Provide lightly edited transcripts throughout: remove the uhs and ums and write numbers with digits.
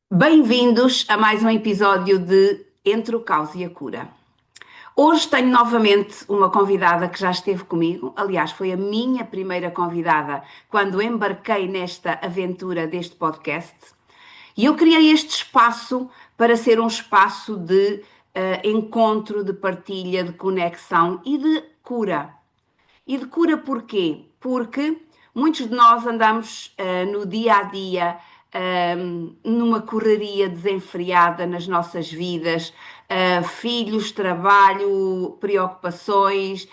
Bem-vindos a mais um episódio de Entre o Caos e a Cura. Hoje tenho novamente uma convidada que já esteve comigo. Aliás, foi a minha primeira convidada quando embarquei nesta aventura deste podcast. E eu criei este espaço para ser um espaço de encontro, de partilha, de conexão e de cura. E de cura porquê? Porque muitos de nós andamos no dia a dia numa correria desenfreada nas nossas vidas, filhos, trabalho, preocupações,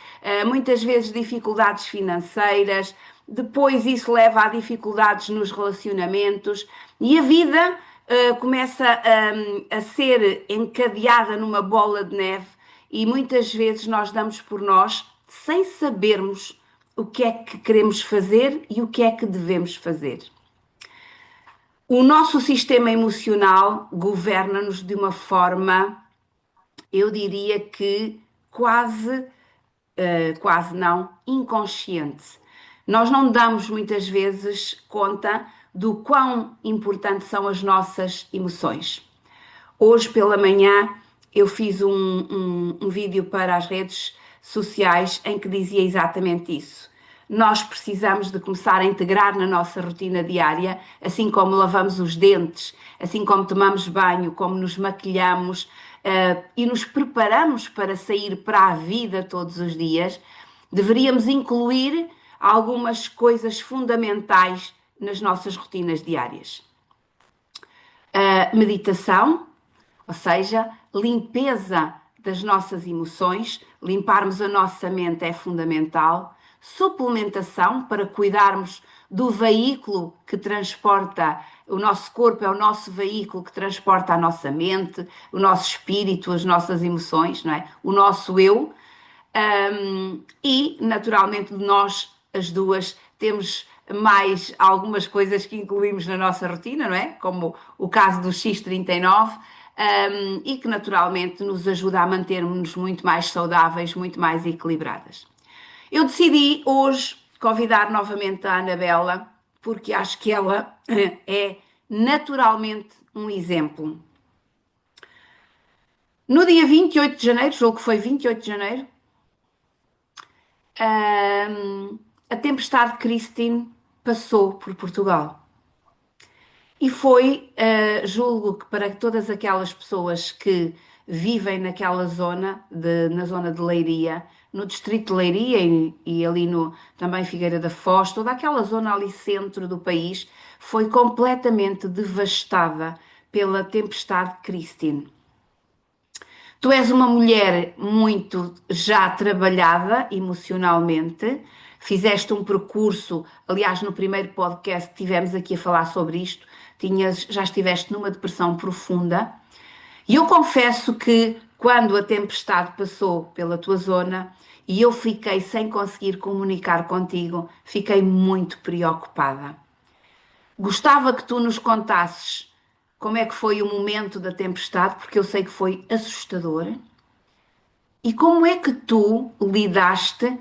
muitas vezes dificuldades financeiras, depois isso leva a dificuldades nos relacionamentos e a vida começa a ser encadeada numa bola de neve e muitas vezes nós damos por nós sem sabermos o que é que queremos fazer e o que é que devemos fazer. O nosso sistema emocional governa-nos de uma forma, eu diria que quase não, inconsciente. Nós não damos muitas vezes conta do quão importantes são as nossas emoções. Hoje pela manhã eu fiz um vídeo para as redes sociais em que dizia exatamente isso. Nós precisamos de começar a integrar na nossa rotina diária, assim como lavamos os dentes, assim como tomamos banho, como nos maquilhamos, e nos preparamos para sair para a vida todos os dias, deveríamos incluir algumas coisas fundamentais nas nossas rotinas diárias. A meditação, ou seja, limpeza das nossas emoções, limparmos a nossa mente é fundamental. Suplementação para cuidarmos do veículo que transporta o nosso corpo, é o nosso veículo que transporta a nossa mente, o nosso espírito, as nossas emoções, não é? O nosso eu. E, naturalmente, nós, as duas, temos mais algumas coisas que incluímos na nossa rotina, não é? Como o caso do X39, e que, naturalmente, nos ajuda a mantermos muito mais saudáveis, muito mais equilibradas. Eu decidi hoje convidar novamente a Anabela, porque acho que ela é naturalmente um exemplo. No dia 28 de janeiro, julgo que foi 28 de janeiro, a tempestade Christine passou por Portugal. E foi, julgo que para todas aquelas pessoas que vivem naquela zona, na zona de Leiria, no distrito de Leiria e ali no, também Figueira da Foz, toda aquela zona ali centro do país, foi completamente devastada pela tempestade Christine. Tu és uma mulher muito já trabalhada emocionalmente, fizeste um percurso, aliás, no primeiro podcast tivemos aqui a falar sobre isto, já estiveste numa depressão profunda, e eu confesso que quando a tempestade passou pela tua zona e eu fiquei sem conseguir comunicar contigo, fiquei muito preocupada. Gostava que tu nos contasses como é que foi o momento da tempestade, porque eu sei que foi assustador. E como é que tu lidaste,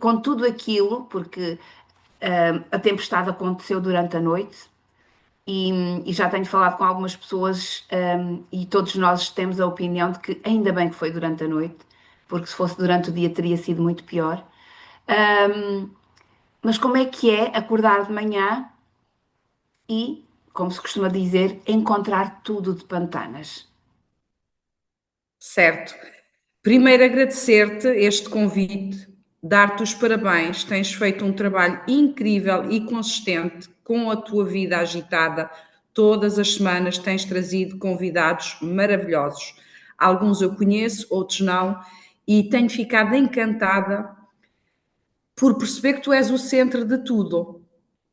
com tudo aquilo, porque a tempestade aconteceu durante a noite e já tenho falado com algumas pessoas, e todos nós temos a opinião de que ainda bem que foi durante a noite, porque se fosse durante o dia teria sido muito pior. Um, mas como é que é acordar de manhã e, como se costuma dizer, encontrar tudo de pantanas? Certo. Primeiro agradecer-te este convite, dar-te os parabéns, tens feito um trabalho incrível e consistente com a tua vida agitada. Todas as semanas tens trazido convidados maravilhosos. Alguns eu conheço, outros não, e tenho ficado encantada por perceber que tu és o centro de tudo.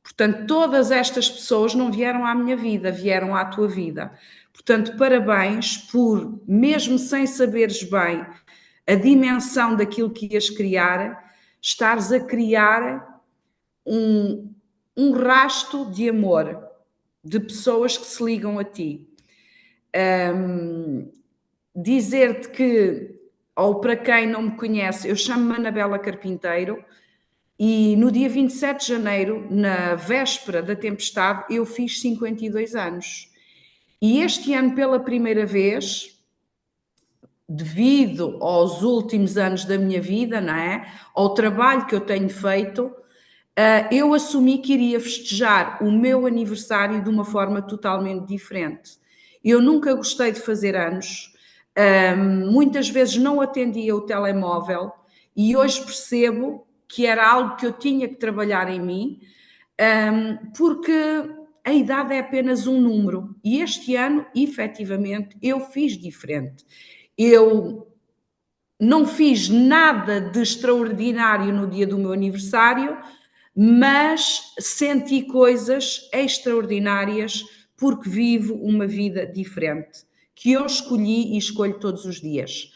Portanto, todas estas pessoas não vieram à minha vida, vieram à tua vida. Portanto, parabéns por, mesmo sem saberes bem a dimensão daquilo que ias criar, estares a criar um rasto de amor, de pessoas que se ligam a ti. Dizer-te que, ou para quem não me conhece, eu chamo-me Anabela Carpinteiro, E no dia 27 de janeiro, na véspera da tempestade, eu fiz 52 anos. E este ano, pela primeira vez, devido aos últimos anos da minha vida, não é? Ao trabalho que eu tenho feito, eu assumi que iria festejar o meu aniversário de uma forma totalmente diferente. Eu nunca gostei de fazer anos, muitas vezes não atendia o telemóvel e hoje percebo que era algo que eu tinha que trabalhar em mim, porque a idade é apenas um número e este ano, efetivamente, eu fiz diferente. Eu não fiz nada de extraordinário no dia do meu aniversário, mas senti coisas extraordinárias porque vivo uma vida diferente, que eu escolhi e escolho todos os dias.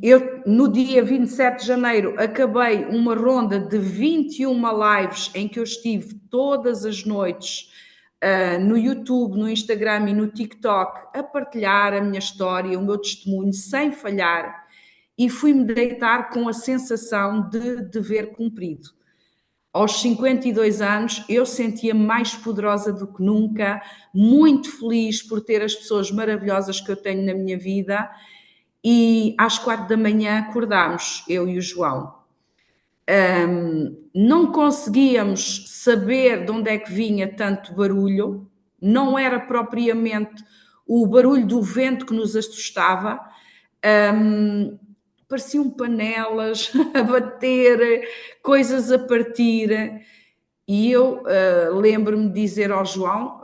Eu, no dia 27 de janeiro, acabei uma ronda de 21 lives em que eu estive todas as noites no YouTube, no Instagram e no TikTok a partilhar a minha história, o meu testemunho, sem falhar, e fui-me deitar com a sensação de dever cumprido. Aos 52 anos, eu sentia-me mais poderosa do que nunca, muito feliz por ter as pessoas maravilhosas que eu tenho na minha vida. E às 4 da manhã acordámos, eu e o João. Não conseguíamos saber de onde é que vinha tanto barulho, não era propriamente o barulho do vento que nos assustava, pareciam panelas a bater, coisas a partir. E eu lembro-me de dizer ao João: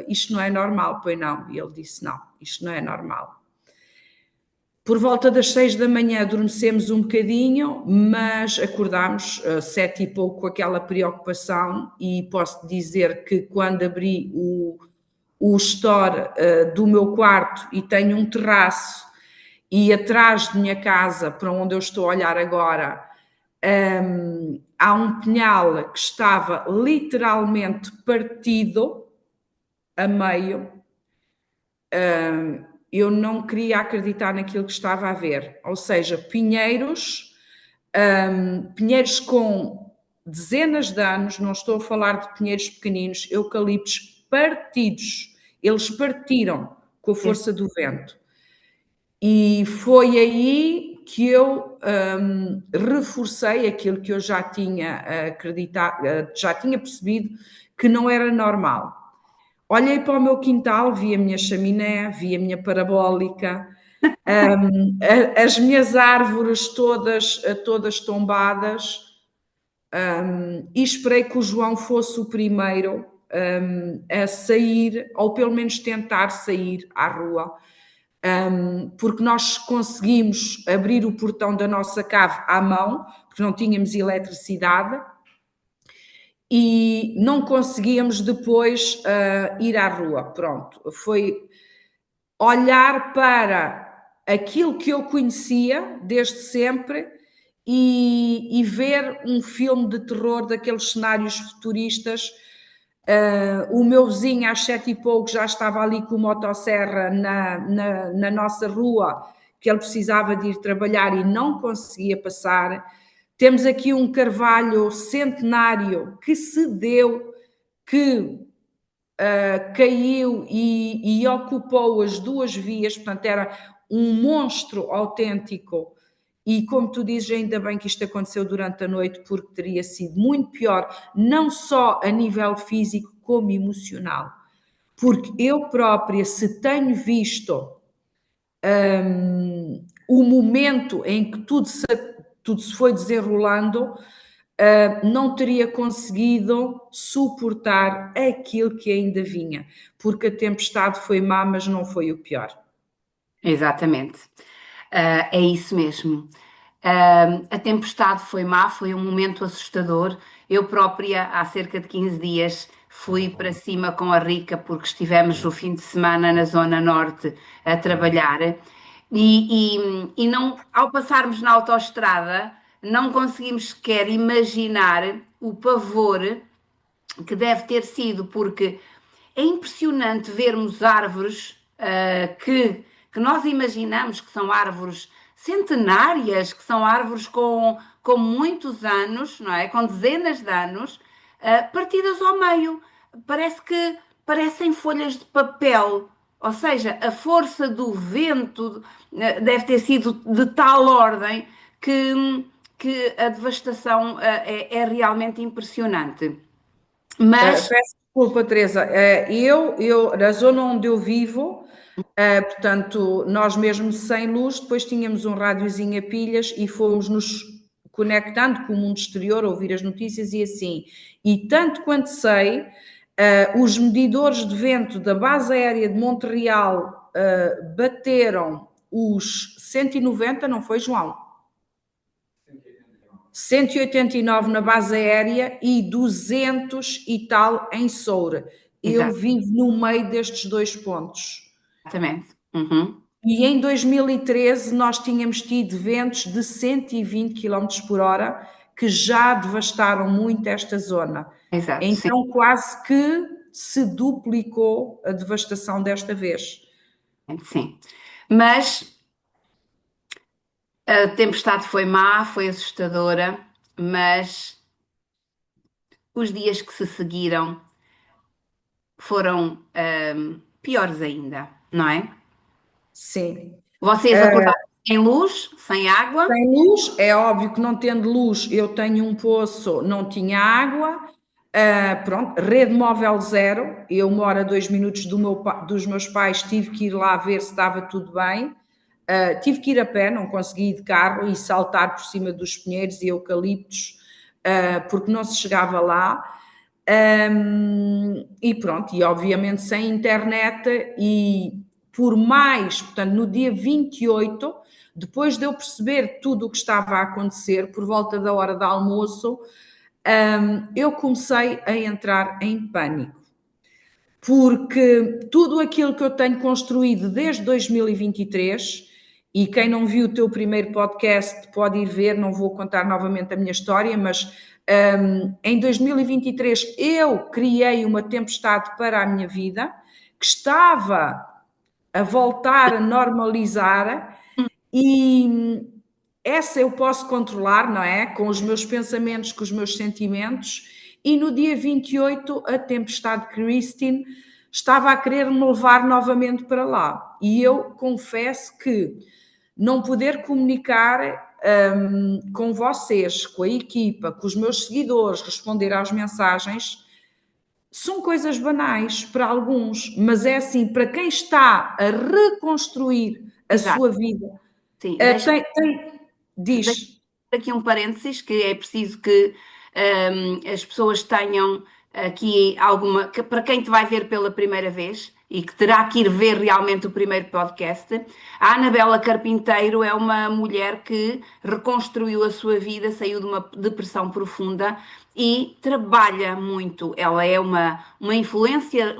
isto não é normal, pois não? E ele disse: não, isto não é normal. Por volta das 6 da manhã adormecemos um bocadinho, mas acordámos 7 e pouco com aquela preocupação e posso dizer que quando abri o store do meu quarto e tenho um terraço e atrás de minha casa, para onde eu estou a olhar agora, há um pinhal que estava literalmente partido a meio. Eu não queria acreditar naquilo que estava a ver, ou seja, pinheiros com dezenas de anos, não estou a falar de pinheiros pequeninos, eucaliptos partidos, eles partiram com a força do vento. E foi aí que eu reforcei aquilo que eu já tinha acreditado, já tinha percebido que não era normal. Olhei para o meu quintal, vi a minha chaminé, vi a minha parabólica, as minhas árvores todas tombadas, e esperei que o João fosse o primeiro a sair, ou pelo menos tentar sair à rua, porque nós conseguimos abrir o portão da nossa cave à mão, porque não tínhamos eletricidade, e não conseguíamos depois ir à rua. Pronto, foi olhar para aquilo que eu conhecia desde sempre e ver um filme de terror daqueles cenários futuristas. O meu vizinho às 7 e pouco já estava ali com motosserra na nossa rua, que ele precisava de ir trabalhar e não conseguia passar. Temos aqui um carvalho centenário que cedeu, que caiu e ocupou as duas vias, portanto era um monstro autêntico. E como tu dizes, ainda bem que isto aconteceu durante a noite, porque teria sido muito pior, não só a nível físico, como emocional. Porque eu própria, se tenho visto o momento em que tudo se foi desenrolando, não teria conseguido suportar aquilo que ainda vinha, porque a tempestade foi má, mas não foi o pior. Exatamente. É isso mesmo. A tempestade foi má, foi um momento assustador. Eu própria, há cerca de 15 dias, fui para cima com a Rica, porque estivemos o fim de semana na Zona Norte a trabalhar. E não, ao passarmos na autoestrada, não conseguimos sequer imaginar o pavor que deve ter sido, porque é impressionante vermos árvores que nós imaginamos que são árvores centenárias, que são árvores com muitos anos, não é? Com dezenas de anos, partidas ao meio. Parece que parecem folhas de papel. Ou seja, a força do vento deve ter sido de tal ordem que a devastação é realmente impressionante. Mas, Peço desculpa, Teresa. Na zona onde eu vivo, portanto, nós mesmo sem luz, depois tínhamos um rádiozinho a pilhas e fomos nos conectando com o mundo exterior, a ouvir as notícias e assim. E tanto quanto sei, os medidores de vento da base aérea de Montreal bateram os 190, não foi, João? 189 na base aérea e 200 e tal em Soura. Eu vivo no meio destes dois pontos. exatamente. Uhum. E em 2013 nós tínhamos tido ventos de 120 km por hora que já devastaram muito esta zona. Exato, sim. Então quase que se duplicou a devastação desta vez. Sim. Mas a tempestade foi má, foi assustadora, mas os dias que se seguiram foram piores ainda, não é? Sim. Vocês acordaram sem luz, sem água? Sem luz, é óbvio que não tendo luz, eu tenho um poço, não tinha água. Pronto, rede móvel zero. Eu moro a 2 minutos dos meus pais, tive que ir lá ver se estava tudo bem. Tive que ir a pé, não consegui ir de carro e saltar por cima dos pinheiros e eucaliptos, porque não se chegava lá. E pronto, e obviamente sem internet, e por mais, portanto, no dia 28, depois de eu perceber tudo o que estava a acontecer, por volta da hora do almoço, eu comecei a entrar em pânico. Porque tudo aquilo que eu tenho construído desde 2023, e quem não viu o teu primeiro podcast pode ir ver, não vou contar novamente a minha história, mas em 2023 eu criei uma tempestade para a minha vida, que estava a voltar a normalizar, e essa eu posso controlar, não é? Com os meus pensamentos, com os meus sentimentos. E no dia 28, a tempestade Christine estava a querer me levar novamente para lá. E eu confesso que não poder comunicar com vocês, com a equipa, com os meus seguidores, responder às mensagens, são coisas banais para alguns, mas é assim, para quem está a reconstruir a Exato, sua vida, sim. Deixa diz. aqui um parênteses que é preciso que as pessoas tenham aqui alguma, para quem te vai ver pela primeira vez e que terá que ir ver realmente o primeiro podcast, a Anabela Carpinteiro é uma mulher que reconstruiu a sua vida, saiu de uma depressão profunda e trabalha muito. Ela é uma influencer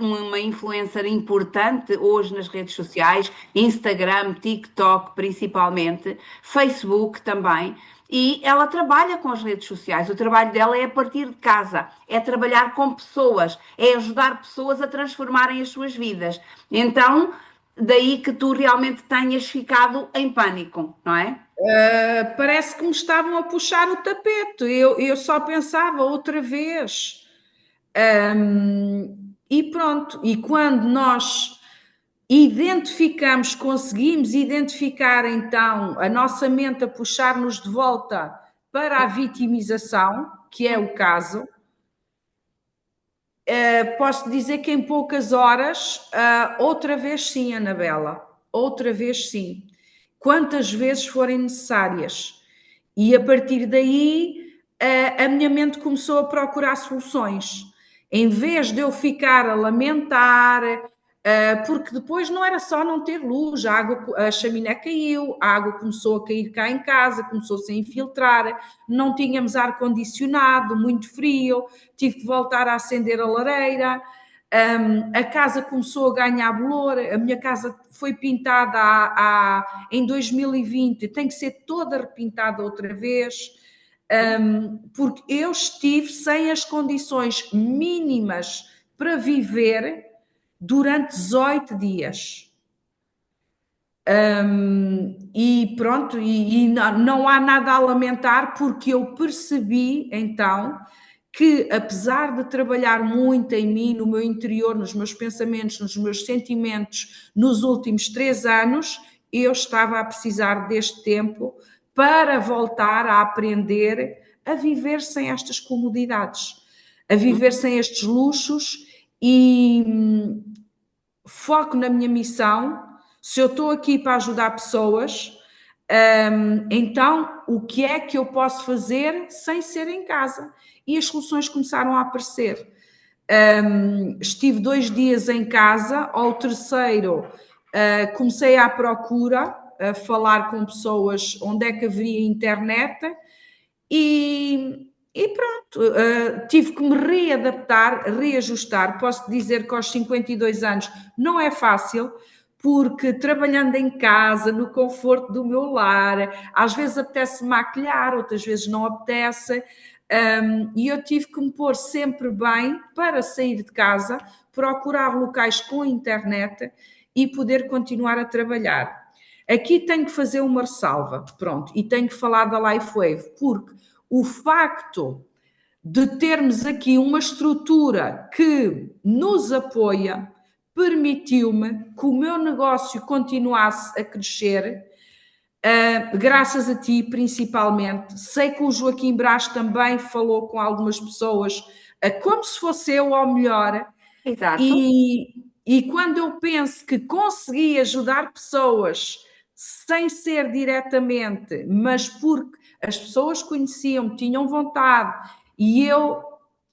importante hoje nas redes sociais, Instagram, TikTok principalmente, Facebook também. E ela trabalha com as redes sociais. O trabalho dela é a partir de casa, é trabalhar com pessoas, é ajudar pessoas a transformarem as suas vidas. Então, daí que tu realmente tenhas ficado em pânico, não é? Parece que me estavam a puxar o tapete. Eu só pensava outra vez. E pronto. E quando nós conseguimos identificar então a nossa mente a puxar-nos de volta para a vitimização, que é o caso, posso dizer que em poucas horas, outra vez sim, Anabela, outra vez sim. Quantas vezes forem necessárias. E a partir daí, a minha mente começou a procurar soluções. Em vez de eu ficar a lamentar, porque depois não era só não ter luz, a chaminé caiu, a água começou a cair cá em casa, começou-se a infiltrar, não tínhamos ar-condicionado, muito frio, tive que voltar a acender a lareira, a casa começou a ganhar bolor, a minha casa foi pintada em 2020, tem que ser toda repintada outra vez, porque eu estive sem as condições mínimas para viver durante 18 dias. E pronto, e não há nada a lamentar, porque eu percebi então que, apesar de trabalhar muito em mim, no meu interior, nos meus pensamentos, nos meus sentimentos, nos últimos 3 anos, eu estava a precisar deste tempo para voltar a aprender a viver sem estas comodidades, a viver sem estes luxos e foco na minha missão. Se eu estou aqui para ajudar pessoas, então o que é que eu posso fazer sem ser em casa? E as soluções começaram a aparecer. Estive 2 dias em casa, ao terceiro comecei à procura, a falar com pessoas onde é que haveria internet e pronto, tive que me readaptar, reajustar. Posso dizer que aos 52 anos não é fácil, porque trabalhando em casa, no conforto do meu lar, às vezes apetece maquilhar, outras vezes não apetece, e eu tive que me pôr sempre bem para sair de casa, procurar locais com internet e poder continuar a trabalhar. Aqui tenho que fazer uma ressalva, pronto, e tenho que falar da LifeWave, porque o facto de termos aqui uma estrutura que nos apoia permitiu-me que o meu negócio continuasse a crescer, graças a ti principalmente. Sei que o Joaquim Brás também falou com algumas pessoas, como se fosse eu ao melhor, Exato. e quando eu penso que consegui ajudar pessoas sem ser diretamente, mas porque as pessoas conheciam-me, tinham vontade, e eu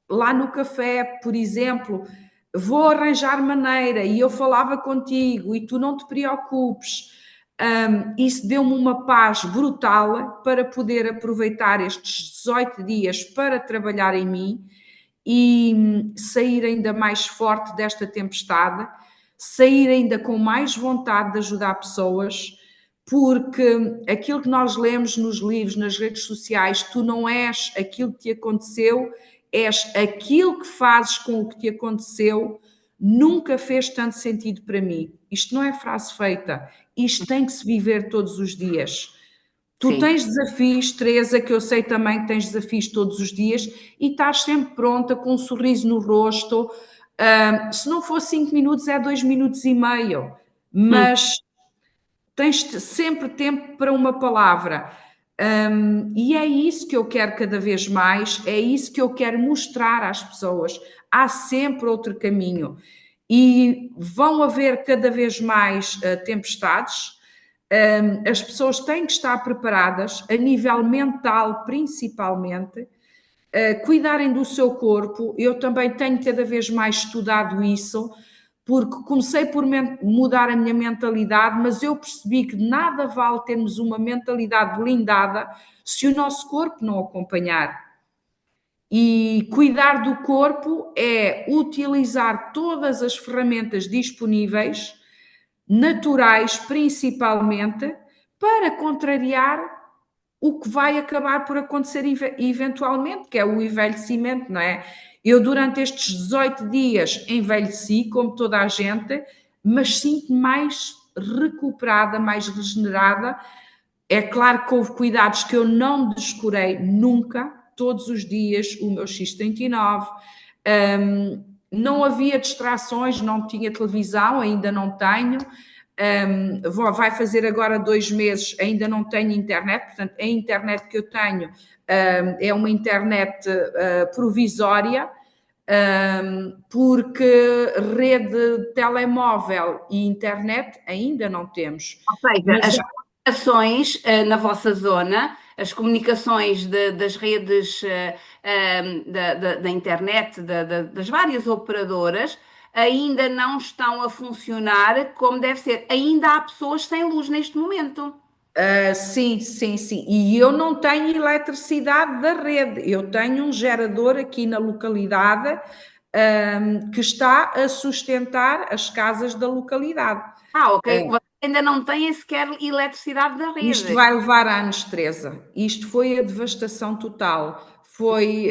lá no café, por exemplo, vou arranjar maneira, e eu falava contigo e tu não te preocupes. Isso deu-me uma paz brutal para poder aproveitar estes 18 dias para trabalhar em mim e sair ainda mais forte desta tempestade, sair ainda com mais vontade de ajudar pessoas, porque aquilo que nós lemos nos livros, nas redes sociais, tu não és aquilo que te aconteceu, és aquilo que fazes com o que te aconteceu, nunca fez tanto sentido para mim. Isto não é frase feita, isto tem que se viver todos os dias. Tu Sim. tens desafios, Teresa, que eu sei também que tens desafios todos os dias e estás sempre pronta, com um sorriso no rosto. Se não for 5 minutos, é 2 minutos e meio, Hum, mas tens sempre tempo para uma palavra. E é isso que eu quero cada vez mais, é isso que eu quero mostrar às pessoas. Há sempre outro caminho e vão haver cada vez mais tempestades. As pessoas têm que estar preparadas, a nível mental principalmente, cuidarem do seu corpo. Eu também tenho cada vez mais estudado isso, porque comecei por mudar a minha mentalidade, mas eu percebi que nada vale termos uma mentalidade blindada se o nosso corpo não acompanhar. E cuidar do corpo é utilizar todas as ferramentas disponíveis, naturais principalmente, para contrariar o que vai acabar por acontecer eventualmente, que é o envelhecimento, não é? Eu durante estes 18 dias envelheci, como toda a gente, mas sinto-me mais recuperada, mais regenerada. É claro que houve cuidados que eu não descurei nunca, todos os dias, o meu X39, não havia distrações, não tinha televisão, ainda não tenho. Vai fazer agora 2 meses, ainda não tenho internet, portanto, a internet que eu tenho é uma internet provisória, porque rede telemóvel e internet ainda não temos. Ou seja, Mas as comunicações na vossa zona, as comunicações das redes da internet, das várias operadoras, ainda não estão a funcionar como deve ser. Ainda há pessoas sem luz neste momento. sim, sim, sim. E eu não tenho eletricidade da rede. Eu tenho um gerador aqui na localidade, que está a sustentar as casas da localidade. Ah, ok. Vocês ainda não têm sequer eletricidade da Isto rede. vai levar anos, Teresa. Isto foi a devastação total. Foi,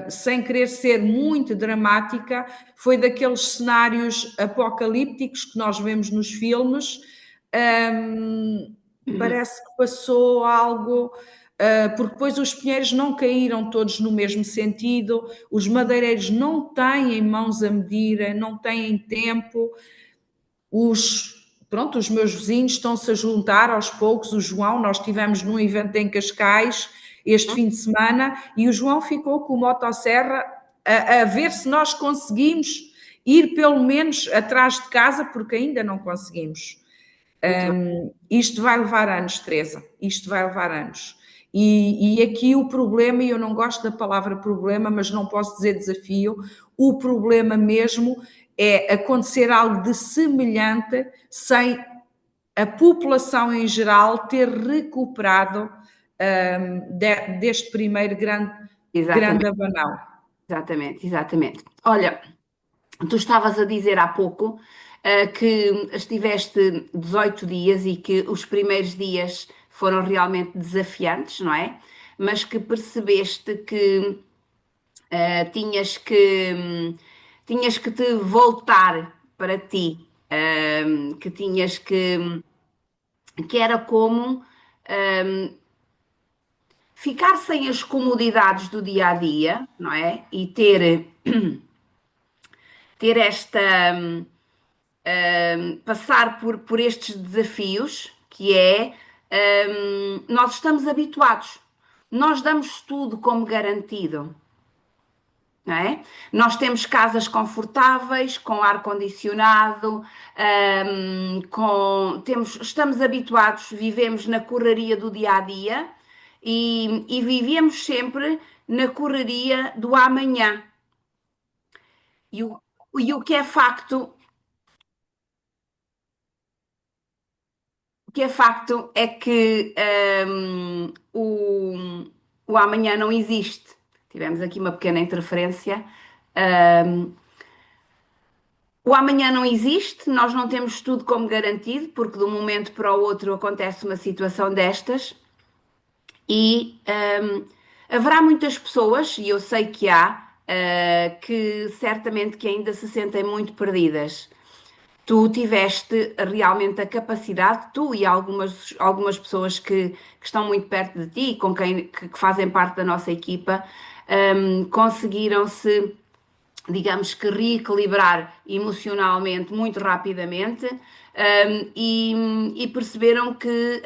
sem querer ser muito dramática, foi daqueles cenários apocalípticos que nós vemos nos filmes, Parece que passou algo, porque depois os pinheiros não caíram todos no mesmo sentido, os madeireiros não têm mãos a medir, não têm tempo, pronto, os meus vizinhos estão-se a juntar aos poucos. O João, nós estivemos num evento em Cascais este fim de semana e o João ficou com o motosserra a ver se nós conseguimos ir pelo menos atrás de casa, porque ainda não conseguimos. Isto vai levar anos, Teresa, isto vai levar anos. E aqui o problema, e eu não gosto da palavra problema, mas não posso dizer desafio, o problema mesmo é acontecer algo de semelhante sem a população em geral ter recuperado deste primeiro grande Exatamente, abanão. exatamente, exatamente. Olha, tu estavas a dizer há pouco, que estiveste 18 dias e que os primeiros dias foram realmente desafiantes, não é? Mas que percebeste que tinhas tinhas que te voltar para ti, que tinhas que era como ficar sem as comodidades do dia a dia, não é? E ter passar por estes desafios, que é, nós estamos habituados, nós damos tudo como garantido. Não é? Nós temos casas confortáveis, com ar-condicionado, estamos habituados, vivemos na correria do dia a dia e vivíamos sempre na correria do amanhã. E o, e o que é facto é que o amanhã não existe. Tivemos aqui uma pequena interferência. Hum, O amanhã não existe, nós não temos tudo como garantido, porque de um momento para o outro acontece uma situação destas e haverá muitas pessoas, e eu sei que há, que certamente que ainda se sentem muito perdidas. Tu tiveste realmente a capacidade, tu e algumas pessoas que estão muito perto de ti, com quem que fazem parte da nossa equipa, conseguiram-se digamos que reequilibrar emocionalmente muito rapidamente, e perceberam que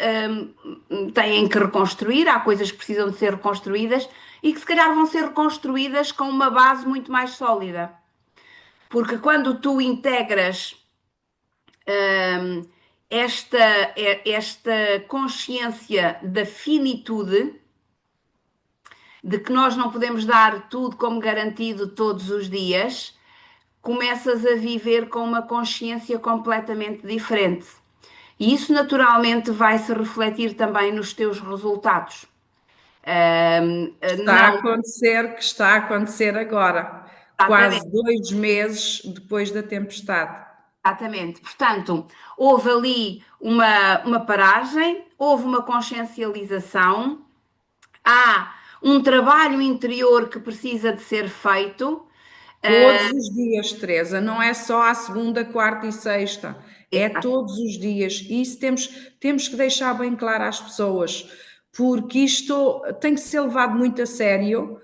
têm que reconstruir, há coisas que precisam de ser reconstruídas e que se calhar vão ser reconstruídas com uma base muito mais sólida. Porque quando tu integras hum, esta consciência da finitude, de que nós não podemos dar tudo como garantido todos os dias, começas a viver com uma consciência completamente diferente. E isso naturalmente vai se refletir também nos teus resultados. Está a Não acontecer, que está a acontecer agora, quase exatamente, 2 meses depois da tempestade. exatamente. Portanto, houve ali uma paragem, houve uma consciencialização, há um trabalho interior que precisa de ser feito. Todos os dias, Teresa, não é só à segunda, quarta e sexta, é Exato. todos os dias. E isso temos que deixar bem claro às pessoas, porque isto tem que ser levado muito a sério,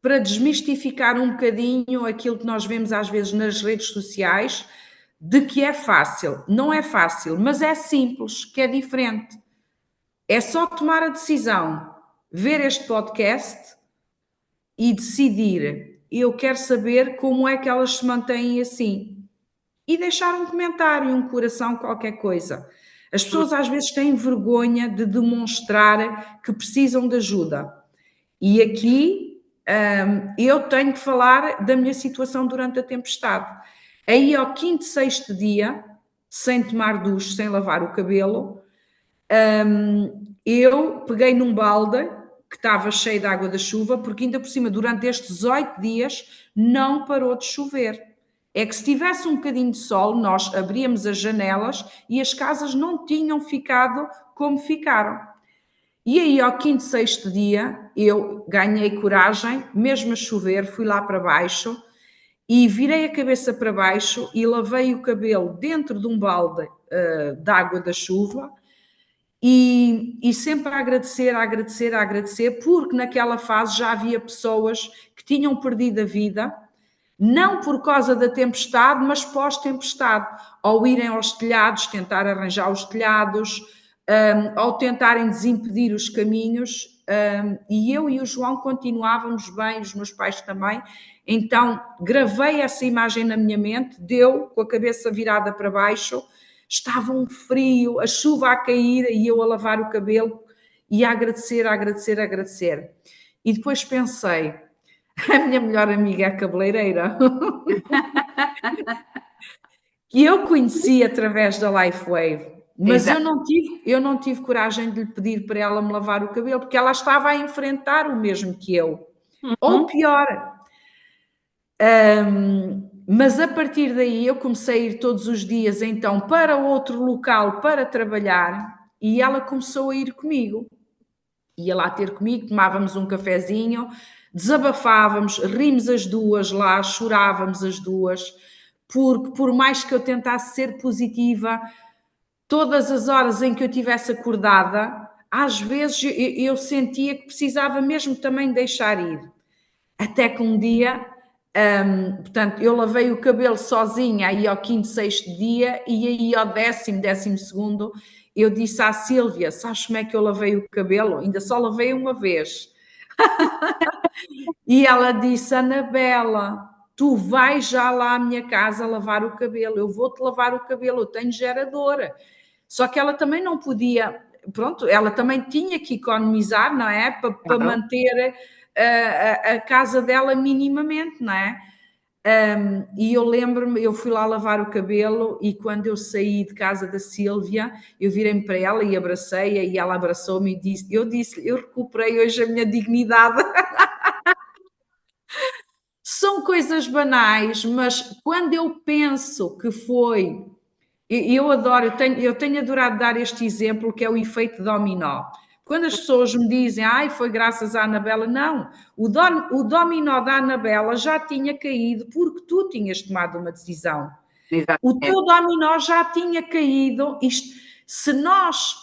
para desmistificar um bocadinho aquilo que nós vemos às vezes nas redes sociais, de que é fácil. Não é fácil, mas é simples, que é diferente. É só tomar a decisão, ver este podcast e decidir. Eu quero saber como é que elas se mantêm assim. E deixar um comentário, um coração, qualquer coisa. As pessoas às vezes têm vergonha de demonstrar que precisam de ajuda. E aqui eu tenho que falar da minha situação durante a tempestade. Aí ao quinto, sexto dia, sem tomar duche, sem lavar o cabelo, eu peguei num balde que estava cheio de água da chuva, porque ainda por cima, durante estes 8 dias, não parou de chover. É que se tivesse um bocadinho de sol, nós abríamos as janelas e as casas não tinham ficado como ficaram. E aí, ao quinto, sexto dia, eu ganhei coragem, mesmo a chover, fui lá para baixo e virei a cabeça para baixo e lavei o cabelo dentro de um balde de água da chuva e sempre a agradecer, a agradecer, a agradecer, porque naquela fase já havia pessoas que tinham perdido a vida, não por causa da tempestade, mas pós-tempestade, ao irem aos telhados, tentar arranjar os telhados, ao tentarem desimpedir os caminhos, e eu e o João continuávamos bem, os meus pais também, então gravei essa imagem na minha mente, deu com a cabeça virada para baixo, estava um frio, a chuva a cair e eu a lavar o cabelo e a agradecer, a agradecer, a agradecer. E depois pensei, a minha melhor amiga é a cabeleireira, que eu conheci através da LifeWave, mas Exato. eu não tive coragem de lhe pedir para ela me lavar o cabelo, porque ela estava a enfrentar o mesmo que eu. Ou Uhum. pior, mas a partir daí eu comecei a ir todos os dias então para outro local para trabalhar e ela começou a ir comigo. Ia lá ter comigo, tomávamos um cafezinho, desabafávamos, rimos as duas lá, chorávamos as duas, porque por mais que eu tentasse ser positiva, todas as horas em que eu estivesse acordada, às vezes eu sentia que precisava mesmo também deixar ir. Até que um dia, portanto, eu lavei o cabelo sozinha aí ao quinto, sexto dia e aí ao décimo segundo, eu disse à Sílvia, sabes como é que eu lavei o cabelo? Ainda só lavei uma vez. E ela disse, Anabela, tu vais já lá à minha casa lavar o cabelo, eu vou-te lavar o cabelo, eu tenho geradora. Só que ela também não podia, pronto, ela também tinha que economizar, não é? Para Claro. manter a casa dela minimamente, não é? E eu lembro-me, eu fui lá lavar o cabelo e quando eu saí de casa da Sílvia, eu virei-me para ela e abracei-a e ela abraçou-me e disse, eu recuperei hoje a minha dignidade. São coisas banais, mas quando eu penso que foi, eu adoro, eu tenho adorado dar este exemplo que é o efeito dominó. Quando as pessoas me dizem, ai, foi graças à Anabela, não. O dominó da Anabela já tinha caído porque tu tinhas tomado uma decisão. O Exatamente. teu dominó já tinha caído. Se nós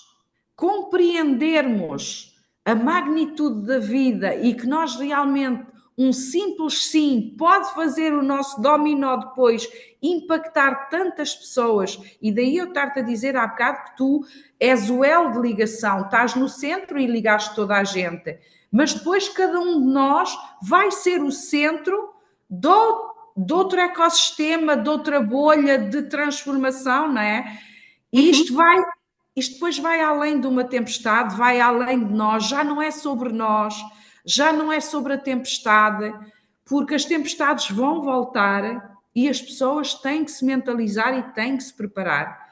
compreendermos a magnitude da vida e que nós realmente um simples sim pode fazer o nosso dominó depois impactar tantas pessoas, e daí eu estar-te a dizer há bocado que tu és o elo de ligação, estás no centro e ligaste toda a gente, mas depois cada um de nós vai ser o centro de outro ecossistema, de outra bolha de transformação, não é? Sim, E sim. isto depois vai além de uma tempestade, vai além de nós, já não é sobre nós, já não é sobre a tempestade, porque as tempestades vão voltar e as pessoas têm que se mentalizar e têm que se preparar.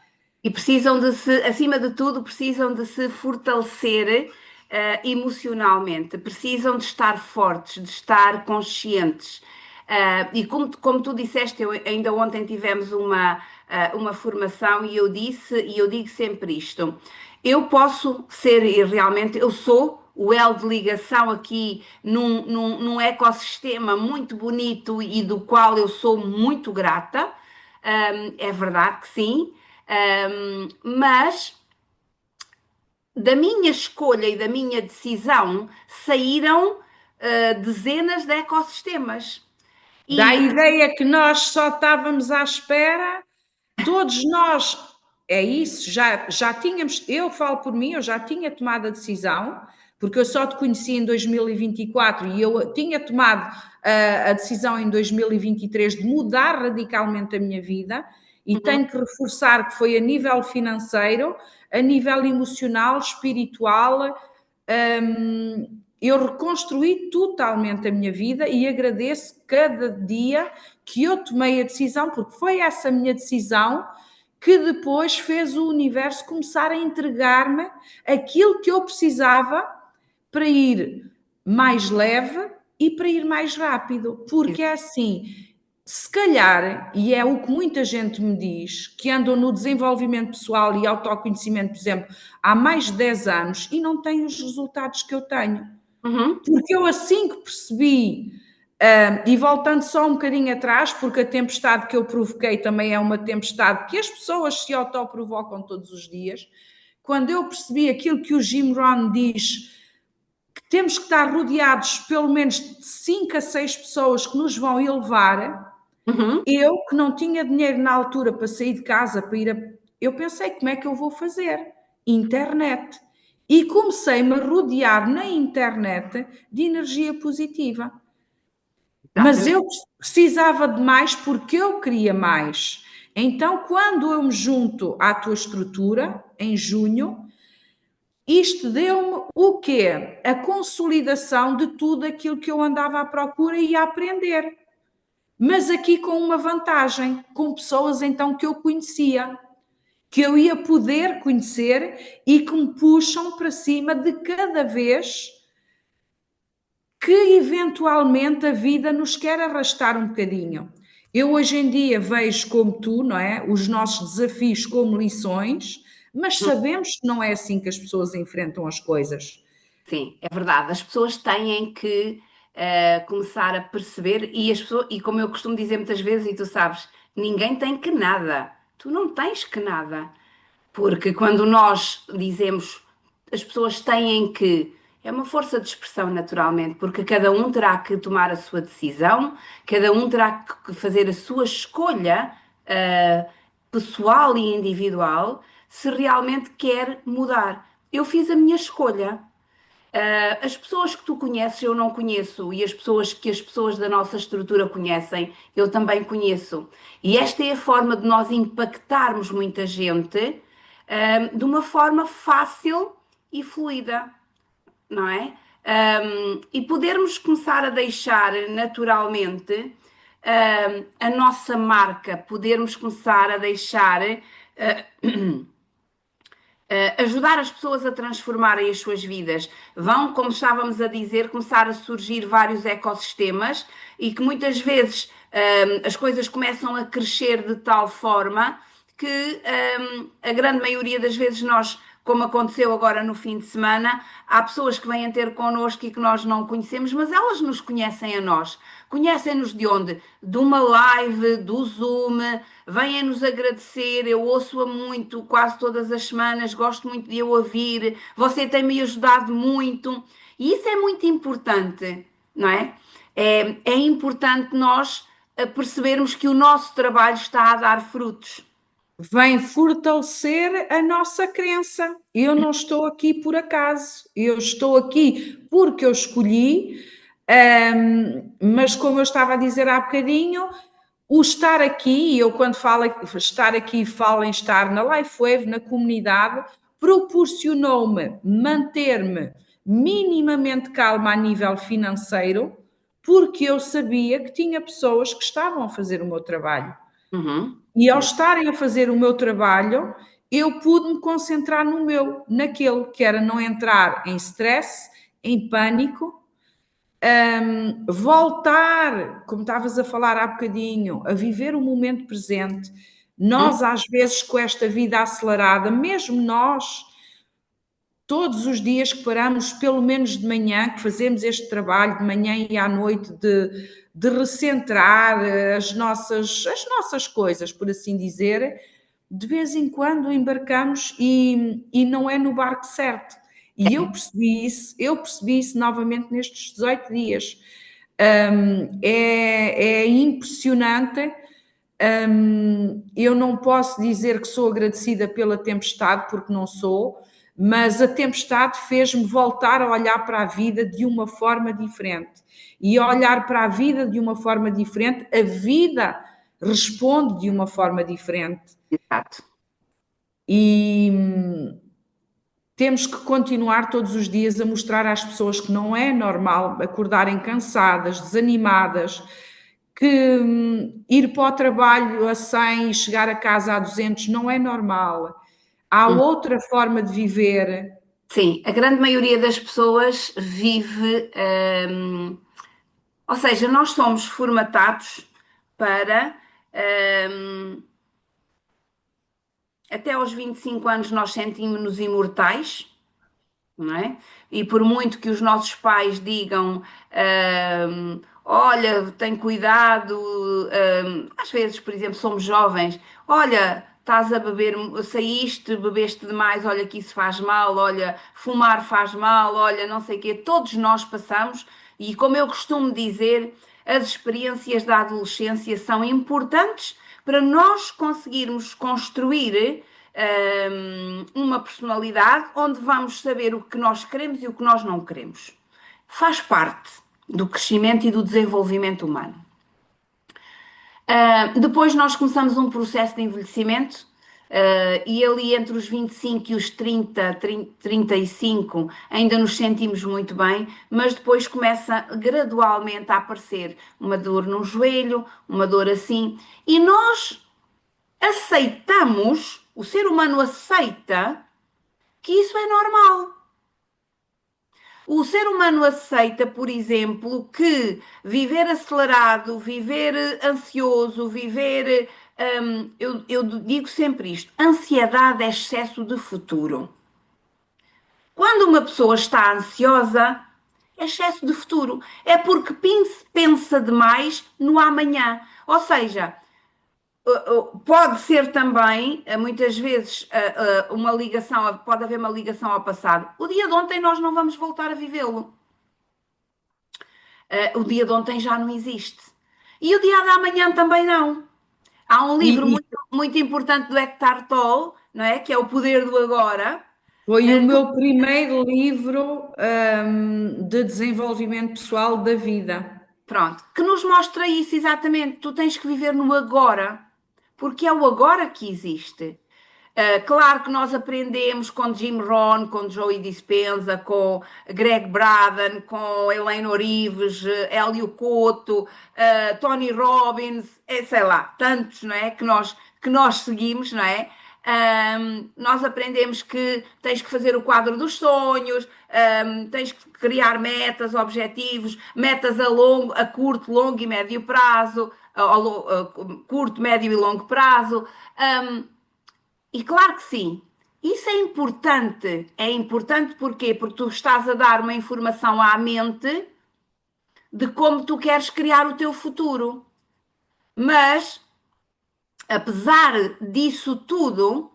E precisam de se, acima de tudo, precisam de se fortalecer, emocionalmente, precisam de estar fortes, de estar conscientes. E como tu disseste, ainda ontem tivemos uma formação e eu disse, e eu digo sempre isto: eu posso ser, e realmente eu sou o elo de ligação aqui num ecossistema muito bonito e do qual eu sou muito grata. É verdade que sim. Mas da minha escolha e da minha decisão saíram dezenas de ecossistemas. Dá a E ideia que nós só estávamos à espera, todos nós, é isso, já tínhamos, eu falo por mim, eu já tinha tomado a decisão, porque eu só te conheci em 2024 e eu tinha tomado a decisão em 2023 de mudar radicalmente a minha vida e uhum, tenho que reforçar que foi a nível financeiro, a nível emocional, espiritual, eu reconstruí totalmente a minha vida e agradeço cada dia que eu tomei a decisão, porque foi essa minha decisão que depois fez o universo começar a entregar-me aquilo que eu precisava para ir mais leve e para ir mais rápido. Porque é assim, se calhar, e é o que muita gente me diz, que andam no desenvolvimento pessoal e autoconhecimento, por exemplo, há mais de 10 anos e não têm os resultados que eu tenho. uhum, Porque eu assim que percebi E voltando só um bocadinho atrás, porque a tempestade que eu provoquei também é uma tempestade que as pessoas se autoprovocam todos os dias. Quando eu percebi aquilo que o Jim Rohn diz, que temos que estar rodeados pelo menos de 5 a 6 pessoas que nos vão elevar, Uhum. eu que não tinha dinheiro na altura para sair de casa, eu pensei, como é que eu vou fazer? Internet. E comecei-me a rodear na internet de energia positiva. Mas Exatamente. eu precisava de mais porque eu queria mais. Então, quando eu me junto à tua estrutura, em junho, isto deu-me o quê? A consolidação de tudo aquilo que eu andava à procura e a aprender. Mas aqui com uma vantagem, com pessoas então que eu conhecia, que eu ia poder conhecer e que me puxam para cima de cada vez que eventualmente a vida nos quer arrastar um bocadinho. Eu hoje em dia vejo como tu, não é? Os nossos desafios como lições, mas sabemos que não é assim que as pessoas enfrentam as coisas. Sim, é verdade. As pessoas têm que começar a perceber, e, e como eu costumo dizer muitas vezes, e tu sabes, ninguém tem que nada. Tu não tens que nada. Porque quando nós dizemos as pessoas têm que, é uma força de expressão naturalmente, porque cada um terá que tomar a sua decisão, cada um terá que fazer a sua escolha, pessoal e individual, se realmente quer mudar. Eu fiz a minha escolha. As pessoas que tu conheces eu não conheço e as pessoas que as pessoas da nossa estrutura conhecem eu também conheço. E esta é a forma de nós impactarmos muita gente, de uma forma fácil e fluida, não é? E podermos começar a deixar naturalmente, a nossa marca, podermos começar a deixar. Ajudar as pessoas a transformarem as suas vidas. Vão, como estávamos a dizer, começar a surgir vários ecossistemas e que muitas vezes as coisas começam a crescer de tal forma que a grande maioria das vezes nós, como aconteceu agora no fim de semana, há pessoas que vêm ter connosco e que nós não conhecemos, mas elas nos conhecem a nós. Conhecem-nos de onde? De uma live, do Zoom, vêm-nos agradecer. Eu ouço-a muito, quase todas as semanas, gosto muito de eu ouvir. Você tem-me ajudado muito. E isso é muito importante, não é? É importante nós percebermos que o nosso trabalho está a dar frutos. Vem fortalecer a nossa crença. Eu não estou aqui por acaso, eu estou aqui porque eu escolhi, mas como eu estava a dizer há bocadinho, o estar aqui, e eu quando falo estar aqui, falo em estar na LifeWave, na comunidade, proporcionou-me manter-me minimamente calma a nível financeiro, porque eu sabia que tinha pessoas que estavam a fazer o meu trabalho. Uhum. E ao estarem a fazer o meu trabalho, eu pude me concentrar no meu, naquele que era não entrar em stress, em pânico, voltar, como estavas a falar há bocadinho, a viver o momento presente. Nós, às vezes, com esta vida acelerada, mesmo nós, todos os dias que paramos, pelo menos de manhã, que fazemos este trabalho de manhã e à noite de recentrar as nossas coisas, por assim dizer, de vez em quando embarcamos e não é no barco certo. E eu percebi isso novamente nestes 18 dias. É impressionante. Eu não posso dizer que sou agradecida pela tempestade, porque não sou, mas a tempestade fez-me voltar a olhar para a vida de uma forma diferente. E olhar para a vida de uma forma diferente, a vida responde de uma forma diferente. Exato. E temos que continuar todos os dias a mostrar às pessoas que não é normal acordarem cansadas, desanimadas, que ir para o trabalho a 100 e chegar a casa a 200 não é normal. Há outra forma de viver. Sim, a grande maioria das pessoas vive, ou seja, nós somos formatados para, até aos 25 anos nós sentimos-nos imortais, não é? E por muito que os nossos pais digam, olha, tem cuidado, às vezes, por exemplo, somos jovens, olha, estás a beber, saíste, bebeste demais, olha que isso faz mal, olha, fumar faz mal, olha, não sei o quê, todos nós passamos, e como eu costumo dizer, as experiências da adolescência são importantes para nós conseguirmos construir uma personalidade onde vamos saber o que nós queremos e o que nós não queremos. Faz parte do crescimento e do desenvolvimento humano. Depois nós começamos um processo de envelhecimento, e ali entre os 25 e os 35 ainda nos sentimos muito bem, mas depois começa gradualmente a aparecer uma dor no joelho, uma dor assim, e nós aceitamos, o ser humano aceita que isso é normal. O ser humano aceita, por exemplo, que viver acelerado, viver ansioso, viver. Eu digo sempre isto: ansiedade é excesso de futuro. Quando uma pessoa está ansiosa, é excesso de futuro. É porque pensa demais no amanhã. Ou seja, pode ser também, muitas vezes, uma ligação, pode haver uma ligação ao passado. O dia de ontem nós não vamos voltar a vivê-lo. O dia de ontem já não existe. E o dia de amanhã também não. Há um livro E muito, muito importante do Eckhart Tolle, não é? Que é O Poder do Agora. foi o Uh, meu primeiro livro, de desenvolvimento pessoal da vida. Pronto, que nos mostra isso exatamente. Tu tens que viver no agora, porque é o agora que existe. Claro que nós aprendemos com Jim Rohn, com Joey Dispenza, com Greg Braden, com Eleanor Ives, Hélio Couto, Tony Robbins, sei lá, tantos, não é? Que nós seguimos, não é? Nós aprendemos que tens que fazer o quadro dos sonhos, tens que criar metas, objetivos, metas a curto, longo e médio prazo, curto, médio e longo prazo. Um, e claro que sim, isso é importante. É importante porquê? Porque tu estás a dar uma informação à mente de como tu queres criar o teu futuro. Mas, apesar disso tudo,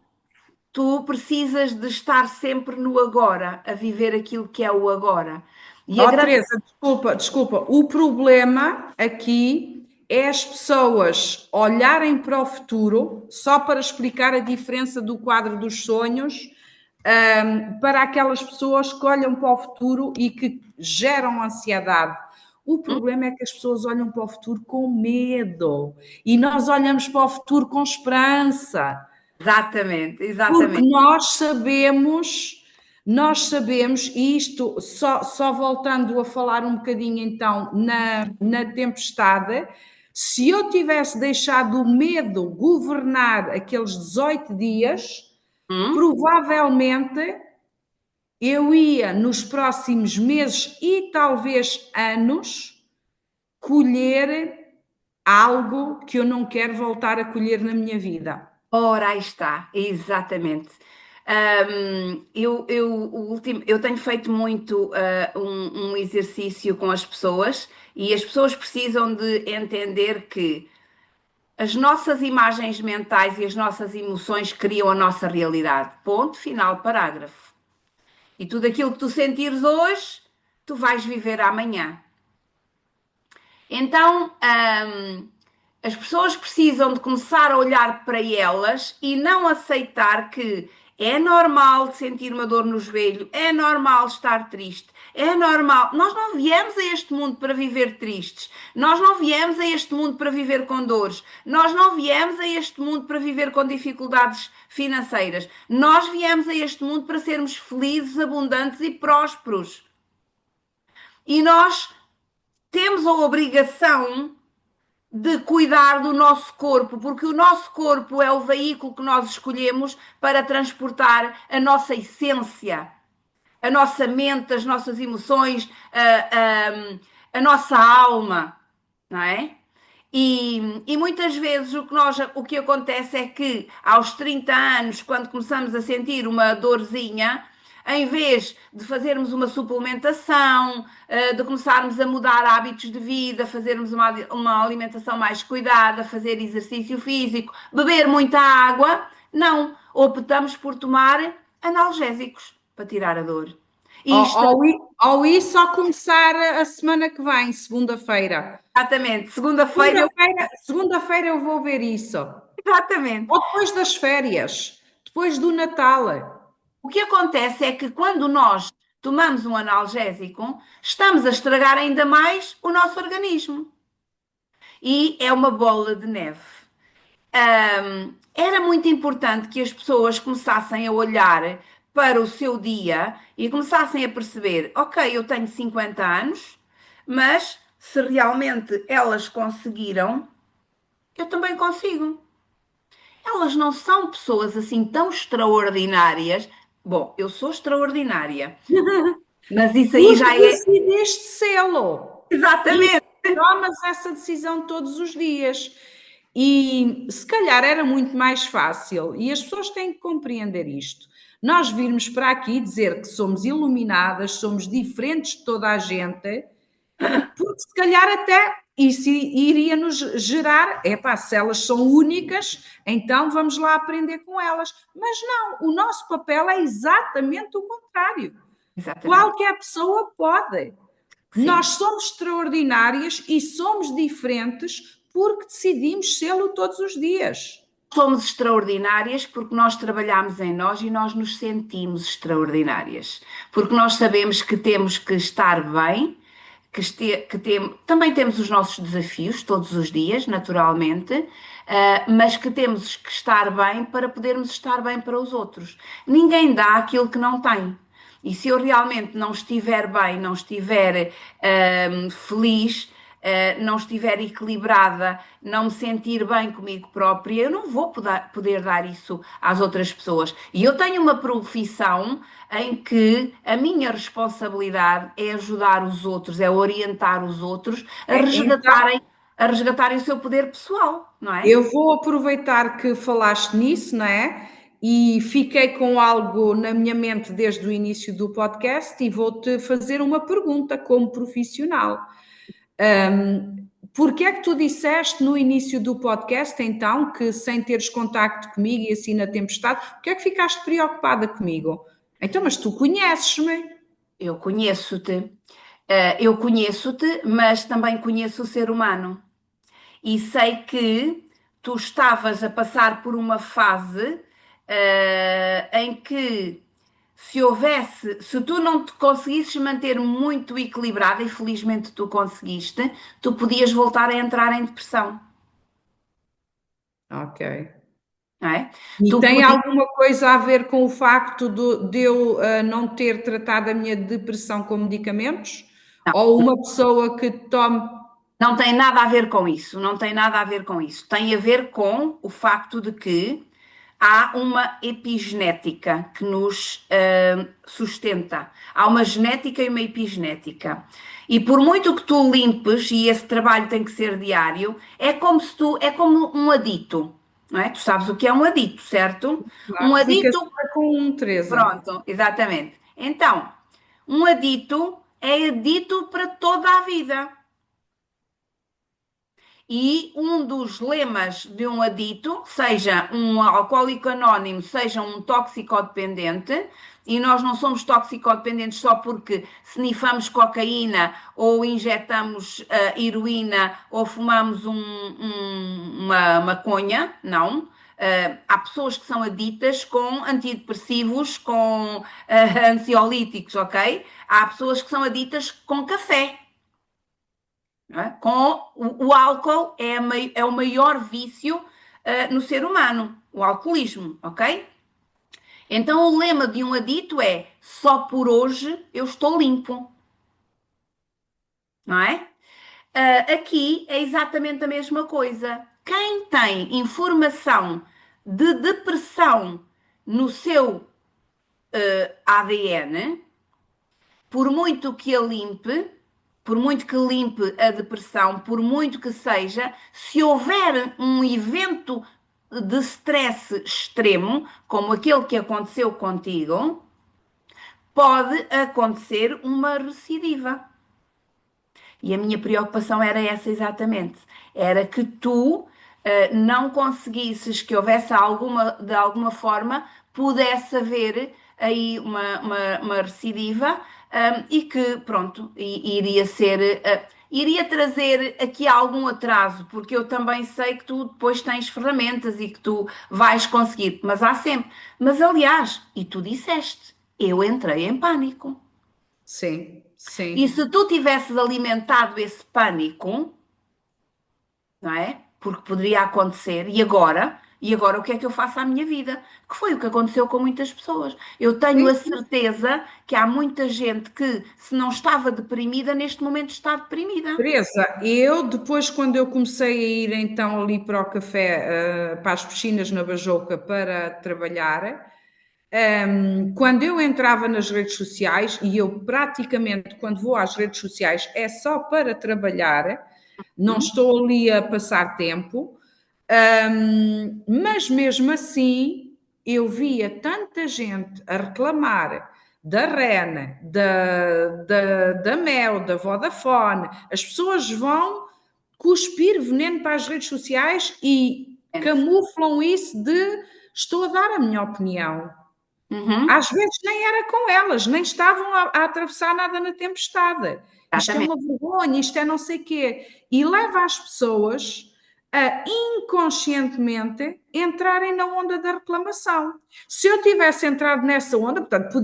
tu precisas de estar sempre no agora, a viver aquilo que é o agora. E Oh, agradecer. Teresa, desculpa, desculpa. O problema aqui é as pessoas olharem para o futuro, só para explicar a diferença do quadro dos sonhos, para aquelas pessoas que olham para o futuro e que geram ansiedade. O problema é que as pessoas olham para o futuro com medo e nós olhamos para o futuro com esperança. Exatamente, Porque exatamente. nós sabemos, e isto só voltando a falar um bocadinho então na tempestade, se eu tivesse deixado o medo governar aqueles 18 dias, Hum? provavelmente eu ia nos próximos meses e talvez anos colher algo que eu não quero voltar a colher na minha vida. Ora, aí está, exatamente. Eu tenho feito muito um exercício com as pessoas e as pessoas precisam de entender que as nossas imagens mentais e as nossas emoções criam a nossa realidade. Ponto, final, parágrafo. E tudo aquilo que tu sentires hoje, tu vais viver amanhã. Então, as pessoas precisam de começar a olhar para elas e não aceitar que é normal sentir uma dor no joelho, é normal estar triste, é normal. Nós não viemos a este mundo para viver tristes, nós não viemos a este mundo para viver com dores, nós não viemos a este mundo para viver com dificuldades financeiras, nós viemos a este mundo para sermos felizes, abundantes e prósperos. E nós temos a obrigação de cuidar do nosso corpo, porque o nosso corpo é o veículo que nós escolhemos para transportar a nossa essência, a nossa mente, as nossas emoções, a nossa alma, não é? E muitas vezes o que acontece é que aos 30 anos, quando começamos a sentir uma dorzinha, em vez de fazermos uma suplementação, de começarmos a mudar hábitos de vida, fazermos uma alimentação mais cuidada, fazer exercício físico, beber muita água, não, optamos por tomar analgésicos para tirar a dor. E isto, Ou ir só começar a semana que vem, segunda-feira. exatamente, segunda-feira, Segunda-feira eu vou ver isso. exatamente. Ou depois das férias, depois do Natal. O que acontece é que quando nós tomamos um analgésico, estamos a estragar ainda mais o nosso organismo. E é uma bola de neve. Era muito importante que as pessoas começassem a olhar para o seu dia e começassem a perceber: ok, eu tenho 50 anos, mas se realmente elas conseguiram, eu também consigo. Elas não são pessoas assim tão extraordinárias. Bom, eu sou extraordinária, mas isso aí Porque já é. decidiste sê-lo. E Exatamente, tomas essa decisão todos os dias. E se calhar era muito mais fácil, e as pessoas têm que compreender isto. Nós virmos para aqui dizer que somos iluminadas, somos diferentes de toda a gente, porque se calhar até isso iria nos gerar, epá, se elas são únicas, então vamos lá aprender com elas. Mas não, o nosso papel é exatamente o contrário. exatamente. Qualquer pessoa pode. Nós Sim. somos extraordinárias e somos diferentes porque decidimos sê-lo todos os dias. Somos extraordinárias porque nós trabalhamos em nós e nós nos sentimos extraordinárias. Porque nós sabemos que temos que estar bem, também temos os nossos desafios todos os dias, naturalmente, mas que temos que estar bem para podermos estar bem para os outros. Ninguém dá aquilo que não tem. E se eu realmente não estiver bem, não estiver feliz, não estiver equilibrada, não me sentir bem comigo própria, eu não vou poder dar isso às outras pessoas. E eu tenho uma profissão em que a minha responsabilidade é ajudar os outros, é orientar os outros Então, a resgatarem o seu poder pessoal, não é? eu vou aproveitar que falaste nisso, não é? E fiquei com algo na minha mente desde o início do podcast e vou-te fazer uma pergunta como profissional. Porque é que tu disseste no início do podcast, então, que sem teres contacto comigo e assim na tempestade, porque é que ficaste preocupada comigo? Então, mas tu conheces-me. Eu conheço-te, mas também conheço o ser humano. E sei que tu estavas a passar por uma fase, em que se tu não te conseguisses manter muito equilibrada, e felizmente tu conseguiste, tu podias voltar a entrar em depressão, Ok. não é? E Tu tem podias, alguma coisa a ver com o facto de eu não ter tratado a minha depressão com medicamentos? Ou uma pessoa que tome. não tem nada a ver com isso, não tem nada a ver com isso. Tem a ver com o facto de que há uma epigenética que nos sustenta. Há uma genética e uma epigenética. E por muito que tu limpes, e esse trabalho tem que ser diário, é como um adito, não é? Tu sabes o que é um adito, certo? Um Claro, fica adito, só com um, Teresa. pronto, exatamente. Então, um adito é adito para toda a vida. E um dos lemas de um adito, seja um alcoólico anónimo, seja um toxicodependente, e nós não somos toxicodependentes só porque snifamos cocaína ou injetamos heroína ou fumamos uma maconha, não. Há pessoas que são aditas com antidepressivos, com ansiolíticos, ok? Há pessoas que são aditas com café, não é? O álcool é o maior vício no ser humano, o alcoolismo, ok? Então o lema de um adito é só por hoje eu estou limpo, não é? Aqui é exatamente a mesma coisa. Quem tem informação de depressão no seu ADN, por muito que a limpe, por muito que limpe a depressão, por muito que seja, se houver um evento de stress extremo, como aquele que aconteceu contigo, pode acontecer uma recidiva. E a minha preocupação era essa exatamente. Era que tu não conseguisses que houvesse de alguma forma, pudesse haver aí uma recidiva, e que, pronto, iria ser, iria trazer aqui algum atraso, porque eu também sei que tu depois tens ferramentas e que tu vais conseguir, mas há sempre. Mas aliás, e tu disseste, eu entrei em pânico. Sim, E sim. se tu tivesses alimentado esse pânico, não é? Porque poderia acontecer, e agora o que é que eu faço à minha vida? Que foi o que aconteceu com muitas pessoas. Eu tenho Sim, a sim. certeza que há muita gente que, se não estava deprimida, neste momento está deprimida. Teresa, eu depois, quando eu comecei a ir então ali para o café, para as piscinas na Bajoca para trabalhar, quando eu entrava nas redes sociais, e eu praticamente, quando vou às redes sociais, é só para trabalhar, não Hum? estou ali a passar tempo, mas mesmo assim eu via tanta gente a reclamar da REN, da Mel, da Vodafone. As pessoas vão cuspir veneno para as redes sociais e camuflam isso de estou a dar a minha opinião. Uhum, Às vezes nem era com elas, nem estavam a atravessar nada na tempestade. Isto é exatamente. uma vergonha, isto é não sei quê. E leva as pessoas a inconscientemente entrarem na onda da reclamação. Se eu tivesse entrado nessa onda, portanto,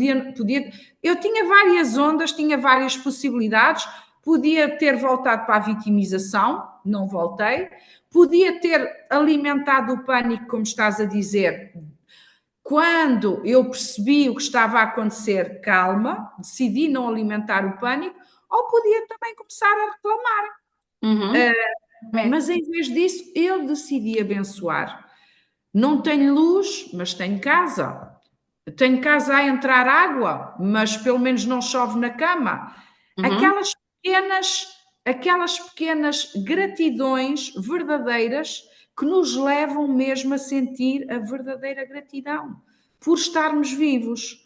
eu tinha várias ondas, tinha várias possibilidades, podia ter voltado para a vitimização, não voltei, podia ter alimentado o pânico, como estás a dizer, quando eu percebi o que estava a acontecer, calma, decidi não alimentar o pânico, ou podia também começar a reclamar. Uhum, Mas em vez disso, eu decidi abençoar. Não tenho luz, mas tenho casa. Tenho casa a entrar água, mas pelo menos não chove na cama. uhum, Aquelas pequenas, aquelas pequenas gratidões verdadeiras que nos levam mesmo a sentir a verdadeira gratidão por estarmos vivos. uhum.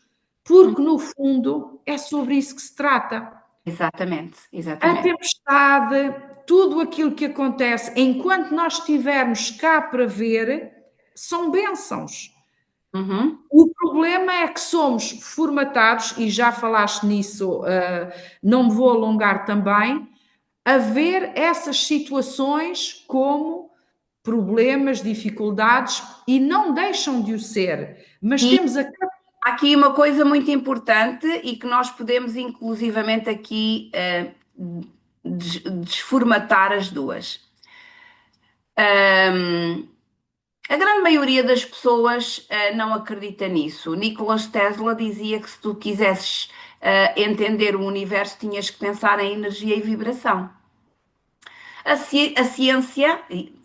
Porque no fundo é sobre isso que se trata. Exatamente, A exatamente. tempestade, tudo aquilo que acontece, enquanto nós estivermos cá para ver, são bênçãos. Uhum. O problema é que somos formatados, e já falaste nisso, não me vou alongar também, a ver essas situações como problemas, dificuldades, e não deixam de o ser. Mas E temos a. há aqui uma coisa muito importante e que nós podemos inclusivamente aqui desformatar as duas. A grande maioria das pessoas não acredita nisso. Nicolas Tesla dizia que se tu quisesses entender o universo, tinhas que pensar em energia e vibração. A ciência,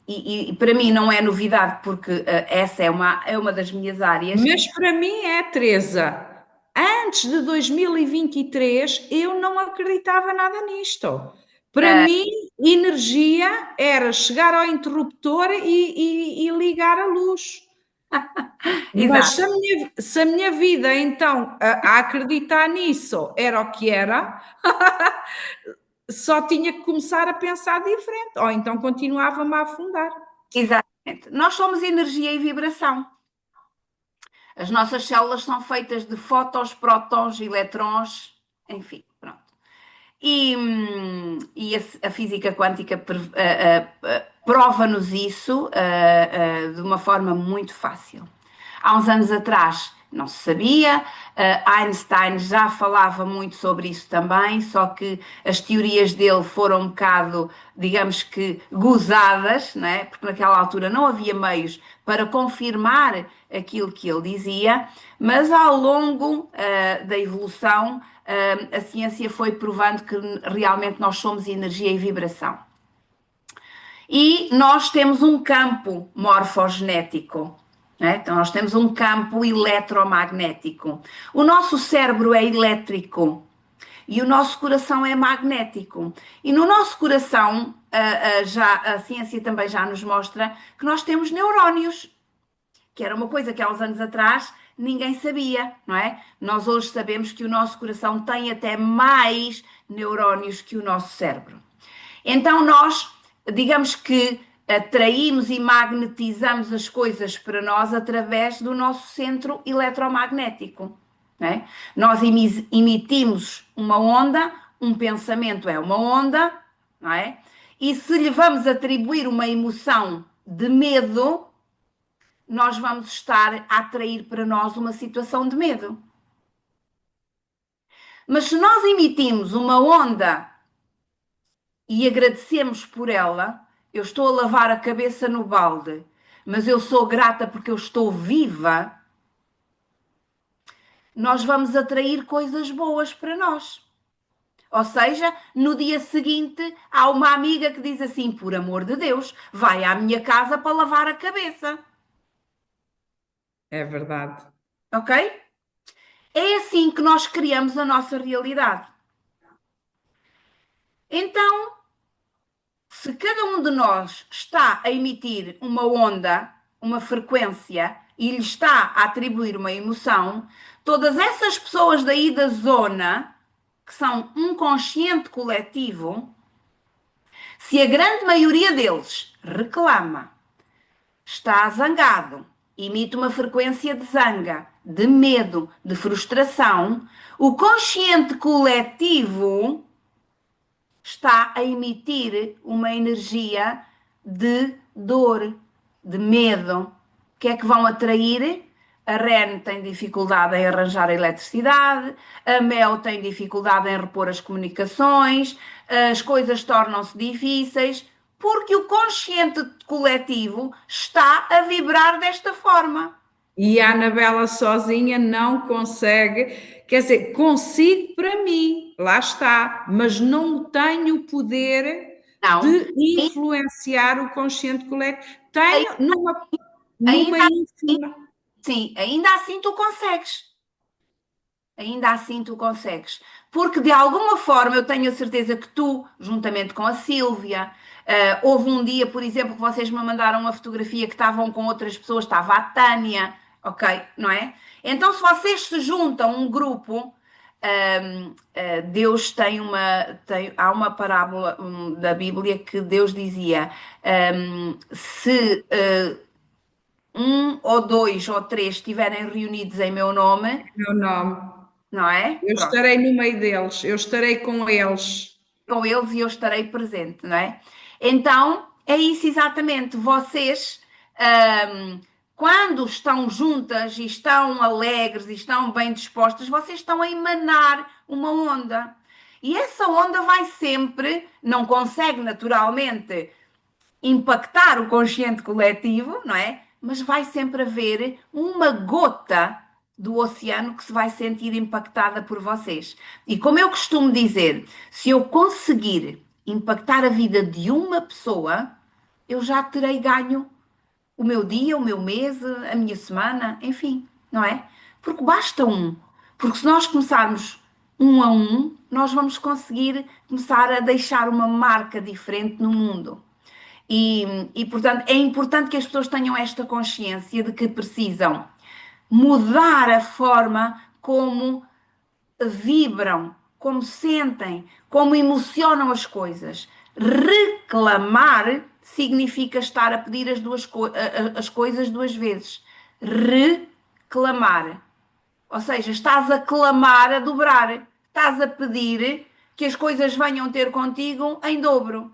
e para mim não é novidade, porque essa é uma das minhas áreas. Mas para mim é, Teresa, antes de 2023 eu não acreditava nada nisto. Para ah, mim, energia era chegar ao interruptor e ligar a luz. Mas Exato, se a minha vida, então, a acreditar nisso era o que era, só tinha que começar a pensar diferente, ou então continuava-me a afundar. exatamente. Nós somos energia e vibração. As nossas células são feitas de fótons, prótons, eletrons, enfim, pronto. E a física quântica prova-nos isso de uma forma muito fácil. Há uns anos atrás não se sabia, Einstein já falava muito sobre isso também, só que as teorias dele foram um bocado, digamos que, gozadas, não é? Porque naquela altura não havia meios para confirmar aquilo que ele dizia, mas ao longo da evolução a ciência foi provando que realmente nós somos energia e vibração. E nós temos um campo morfogenético. Né? Então, nós temos um campo eletromagnético. O nosso cérebro é elétrico e o nosso coração é magnético. E no nosso coração, já, a ciência também já nos mostra que nós temos neurónios, que era uma coisa que há uns anos atrás ninguém sabia, não é? Nós hoje sabemos que o nosso coração tem até mais neurónios que o nosso cérebro. Então nós, digamos que atraímos e magnetizamos as coisas para nós através do nosso centro eletromagnético, não é? Nós emitimos uma onda, um pensamento é uma onda, não é? E se lhe vamos atribuir uma emoção de medo, nós vamos estar a atrair para nós uma situação de medo. Mas se nós emitimos uma onda e agradecemos por ela, eu estou a lavar a cabeça no balde, mas eu sou grata porque eu estou viva, nós vamos atrair coisas boas para nós. Ou seja, no dia seguinte há uma amiga que diz assim: por amor de Deus, vai à minha casa para lavar a cabeça. É verdade. Ok? É assim que nós criamos a nossa realidade. Então, se cada um de nós está a emitir uma onda, uma frequência, e lhe está a atribuir uma emoção, todas essas pessoas daí da zona, que são um consciente coletivo, se a grande maioria deles reclama, está zangado, emite uma frequência de zanga, de medo, de frustração, o consciente coletivo está a emitir uma energia de dor, de medo. O que é que vão atrair? A REN tem dificuldade em arranjar a eletricidade, a MEL tem dificuldade em repor as comunicações, as coisas tornam-se difíceis, porque o consciente coletivo está a vibrar desta forma. E a Anabela sozinha não consegue, quer dizer, consigo para mim, lá está, mas não tenho o poder Não, de influenciar o consciente coletivo. ai- Tenho numa ainda assim, ínfima. sim, ainda assim tu consegues. Ainda assim tu consegues. Porque de alguma forma eu tenho a certeza que tu, juntamente com a Sílvia, houve um dia, por exemplo, que vocês me mandaram uma fotografia que estavam com outras pessoas, estava a Tânia, ok, não é? Então, se vocês se juntam um grupo, Deus tem há uma parábola da Bíblia que Deus dizia, se um ou dois ou três estiverem reunidos em meu nome, Meu nome. não é? Eu Pronto. estarei no meio deles, eu estarei com eles. Com eles e eu estarei presente, não é? Então, é isso exatamente. Vocês, ahm, quando estão juntas e estão alegres e estão bem dispostas, vocês estão a emanar uma onda. E essa onda vai sempre, não consegue naturalmente impactar o consciente coletivo, não é? Mas vai sempre haver uma gota do oceano que se vai sentir impactada por vocês. E como eu costumo dizer, se eu conseguir impactar a vida de uma pessoa, eu já terei ganho o meu dia, o meu mês, a minha semana, enfim, não é? Porque basta um. Porque se nós começarmos um a um, nós vamos conseguir começar a deixar uma marca diferente no mundo. Portanto, é importante que as pessoas tenham esta consciência de que precisam mudar a forma como vibram, como sentem, como emocionam as coisas. Reclamar significa estar a pedir as coisas duas vezes. Reclamar. Ou seja, estás a clamar, a dobrar. Estás a pedir que as coisas venham ter contigo em dobro.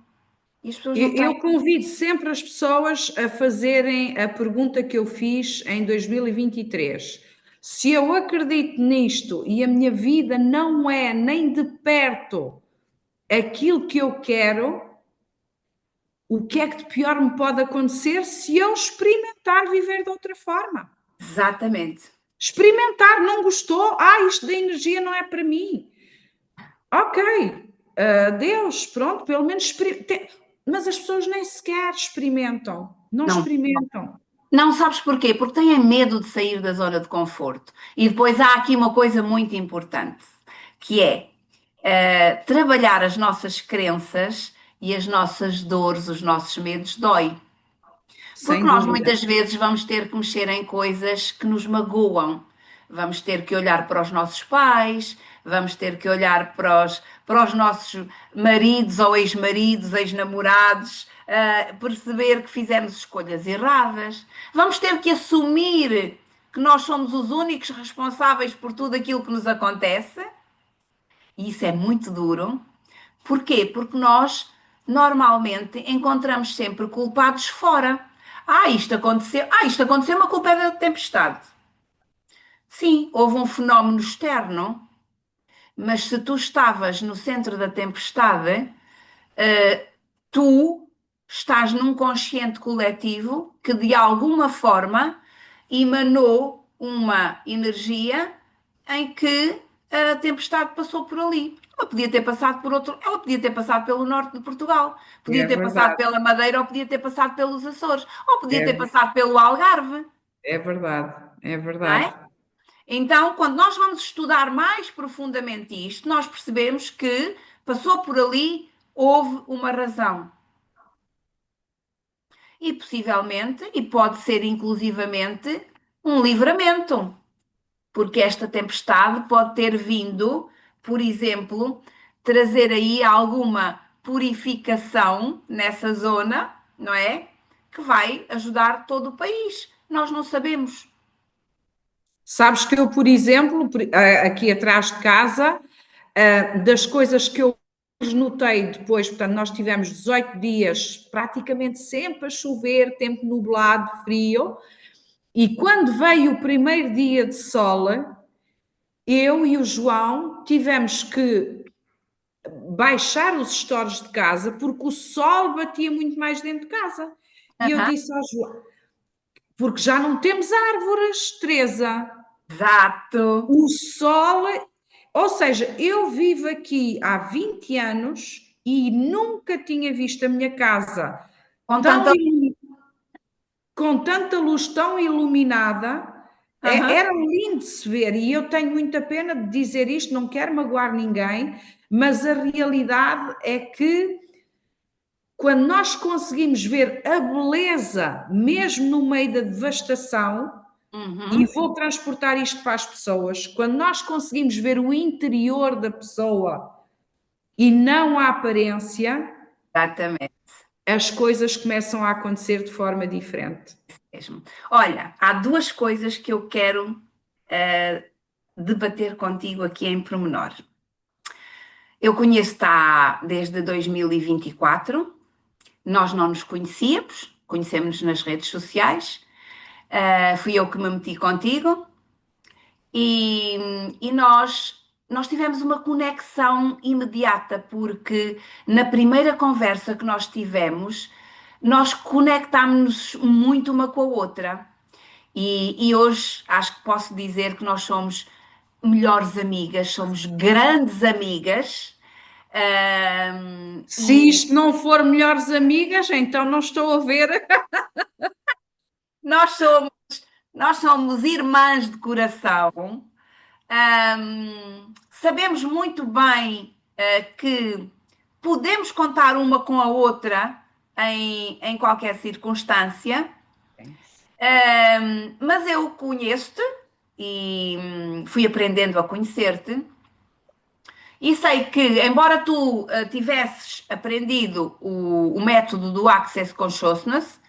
E as pessoas não Eu têm. convido sempre as pessoas a fazerem a pergunta que eu fiz em 2023. Se eu acredito nisto e a minha vida não é nem de perto aquilo que eu quero, o que é que de pior me pode acontecer se eu experimentar viver de outra forma? Exatamente. Experimentar, não gostou? Isto da energia não é para mim. Ok, Deus, pronto, pelo menos mas as pessoas nem sequer experimentam, não Não. experimentam. Não sabes porquê? Porque têm medo de sair da zona de conforto. E depois há aqui uma coisa muito importante, que é trabalhar as nossas crenças e as nossas dores, os nossos medos, dói. Porque Sem nós dúvida. muitas vezes vamos ter que mexer em coisas que nos magoam. vamos ter que olhar para os nossos pais, vamos ter que olhar para os nossos maridos ou ex-maridos, ex-namorados, perceber que fizemos escolhas erradas. Vamos ter que assumir que nós somos os únicos responsáveis por tudo aquilo que nos acontece, e isso é muito duro. Porquê? Porque nós normalmente encontramos sempre culpados fora. Isto aconteceu, uma culpa é da tempestade. Sim, houve um fenómeno externo, mas se tu estavas no centro da tempestade, tu estás num consciente coletivo que de alguma forma emanou uma energia em que a tempestade passou por ali. Ela podia ter passado por outro, ela podia ter passado pelo norte de Portugal, podia É ter passado verdade, pela Madeira ou podia ter passado pelos Açores, ou podia ter é, passado pelo Algarve, é verdade, é não é? verdade. Então, quando nós vamos estudar mais profundamente isto, nós percebemos que passou por ali, houve uma razão. E possivelmente, e pode ser inclusivamente, um livramento, porque esta tempestade pode ter vindo, por exemplo, trazer aí alguma purificação nessa zona, não é? Que vai ajudar todo o país. Nós não sabemos. Sabes que eu, por exemplo, aqui atrás de casa, das coisas que eu notei depois, portanto, nós tivemos 18 dias praticamente sempre a chover, tempo nublado, frio, e quando veio o primeiro dia de sol, eu e o João tivemos que baixar os stores de casa porque o sol batia muito mais dentro de casa. E eu Aham. disse ao João, porque já não temos árvores, Teresa. Exato. O sol, ou seja, eu vivo aqui há 20 anos e nunca tinha visto a minha casa Com tão tanta. com tanta luz tão iluminada. Aham. Era lindo de se ver e eu tenho muita pena de dizer isto, não quero magoar ninguém, mas a realidade é que quando nós conseguimos ver a beleza, mesmo no meio da devastação, e Uhum. vou transportar isto para as pessoas, quando nós conseguimos ver o interior da pessoa e não a aparência, Exatamente. as coisas começam a acontecer de forma diferente. Mesmo. Olha, há duas coisas que eu quero debater contigo aqui em pormenor. Eu conheço-te desde 2024, nós não nos conhecíamos, conhecemos-nos nas redes sociais, fui eu que me meti contigo e nós tivemos uma conexão imediata, porque na primeira conversa que nós tivemos, nós conectámos-nos muito uma com a outra. E hoje acho que posso dizer que nós somos melhores amigas, somos grandes amigas. Se E isto não for melhores amigas, então não estou a ver. nós somos, nós somos irmãs de coração. Sabemos muito bem, que podemos contar uma com a outra em qualquer circunstância. Mas eu conheço-te e fui aprendendo a conhecer-te. E sei que, embora tu tivesses aprendido o método do Access Consciousness,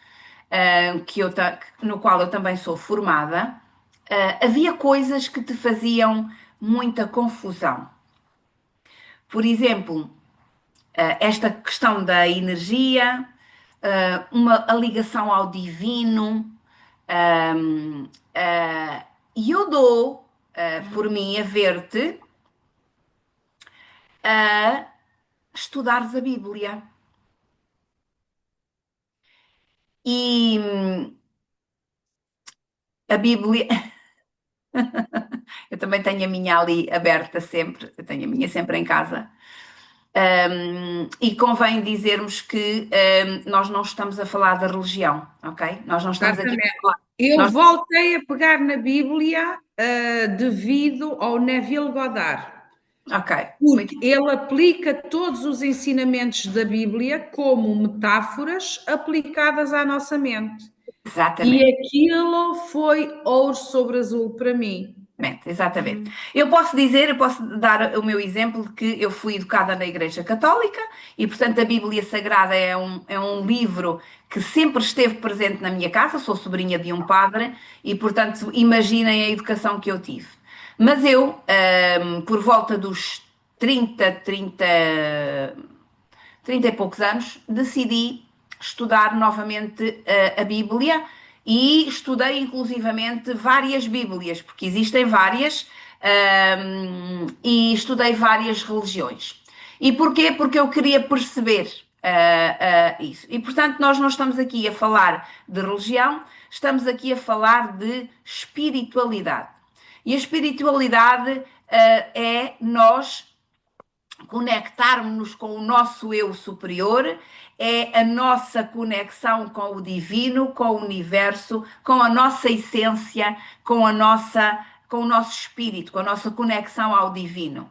no qual eu também sou formada, havia coisas que te faziam muita confusão. Por exemplo, esta questão da energia, a ligação ao divino, e eu dou por mim a ver-te a estudares a Bíblia. E a Bíblia, eu também tenho a minha ali aberta sempre, eu tenho a minha sempre em casa. E convém dizermos que nós não estamos a falar da religião, ok? Nós não estamos aqui a Exatamente. falar. Eu Nós, voltei a pegar na Bíblia, devido ao Neville Goddard, ok, muito porque ele aplica todos os ensinamentos da Bíblia como metáforas aplicadas à nossa mente. E exatamente. aquilo foi ouro sobre azul para mim. Exatamente. Eu posso dar o meu exemplo de que eu fui educada na Igreja Católica e, portanto, a Bíblia Sagrada é um livro que sempre esteve presente na minha casa. Sou sobrinha de um padre e, portanto, imaginem a educação que eu tive. Mas eu, por volta dos 30 e poucos anos, decidi estudar novamente a Bíblia e estudei inclusivamente várias Bíblias, porque existem várias, e estudei várias religiões. E porquê? Porque eu queria perceber isso. E portanto, nós não estamos aqui a falar de religião, estamos aqui a falar de espiritualidade. E a espiritualidade é nós conectarmos-nos com o nosso eu superior, é a nossa conexão com o divino, com o universo, com a nossa essência, com o nosso espírito, com a nossa conexão ao divino.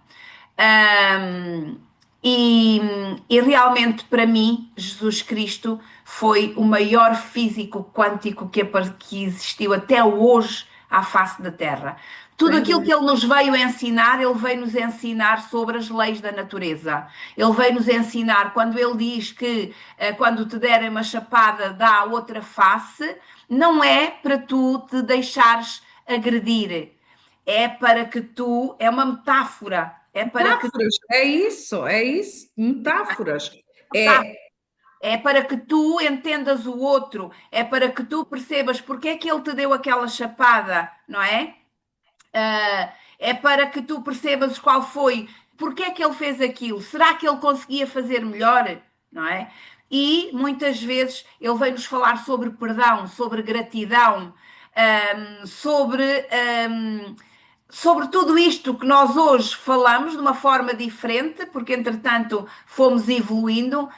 Ahm, e, e realmente para mim, Jesus Cristo foi o maior físico quântico que existiu até hoje à face da Terra. Tudo Sem aquilo que dúvida. ele nos veio ensinar, ele veio nos ensinar sobre as leis da natureza. Ele veio nos ensinar, quando ele diz que quando te derem uma chapada, dá a outra face, não é para tu te deixares agredir, é para que tu, é uma metáfora, é para que Metáforas, é isso, metáforas. É, é para que tu entendas o outro, é para que tu percebas porque é que ele te deu aquela chapada, não é? É para que tu percebas qual foi, porque é que ele fez aquilo, será que ele conseguia fazer melhor, não é? E muitas vezes ele vem-nos falar sobre perdão, sobre gratidão, sobre, sobre tudo isto que nós hoje falamos de uma forma diferente, porque entretanto fomos evoluindo,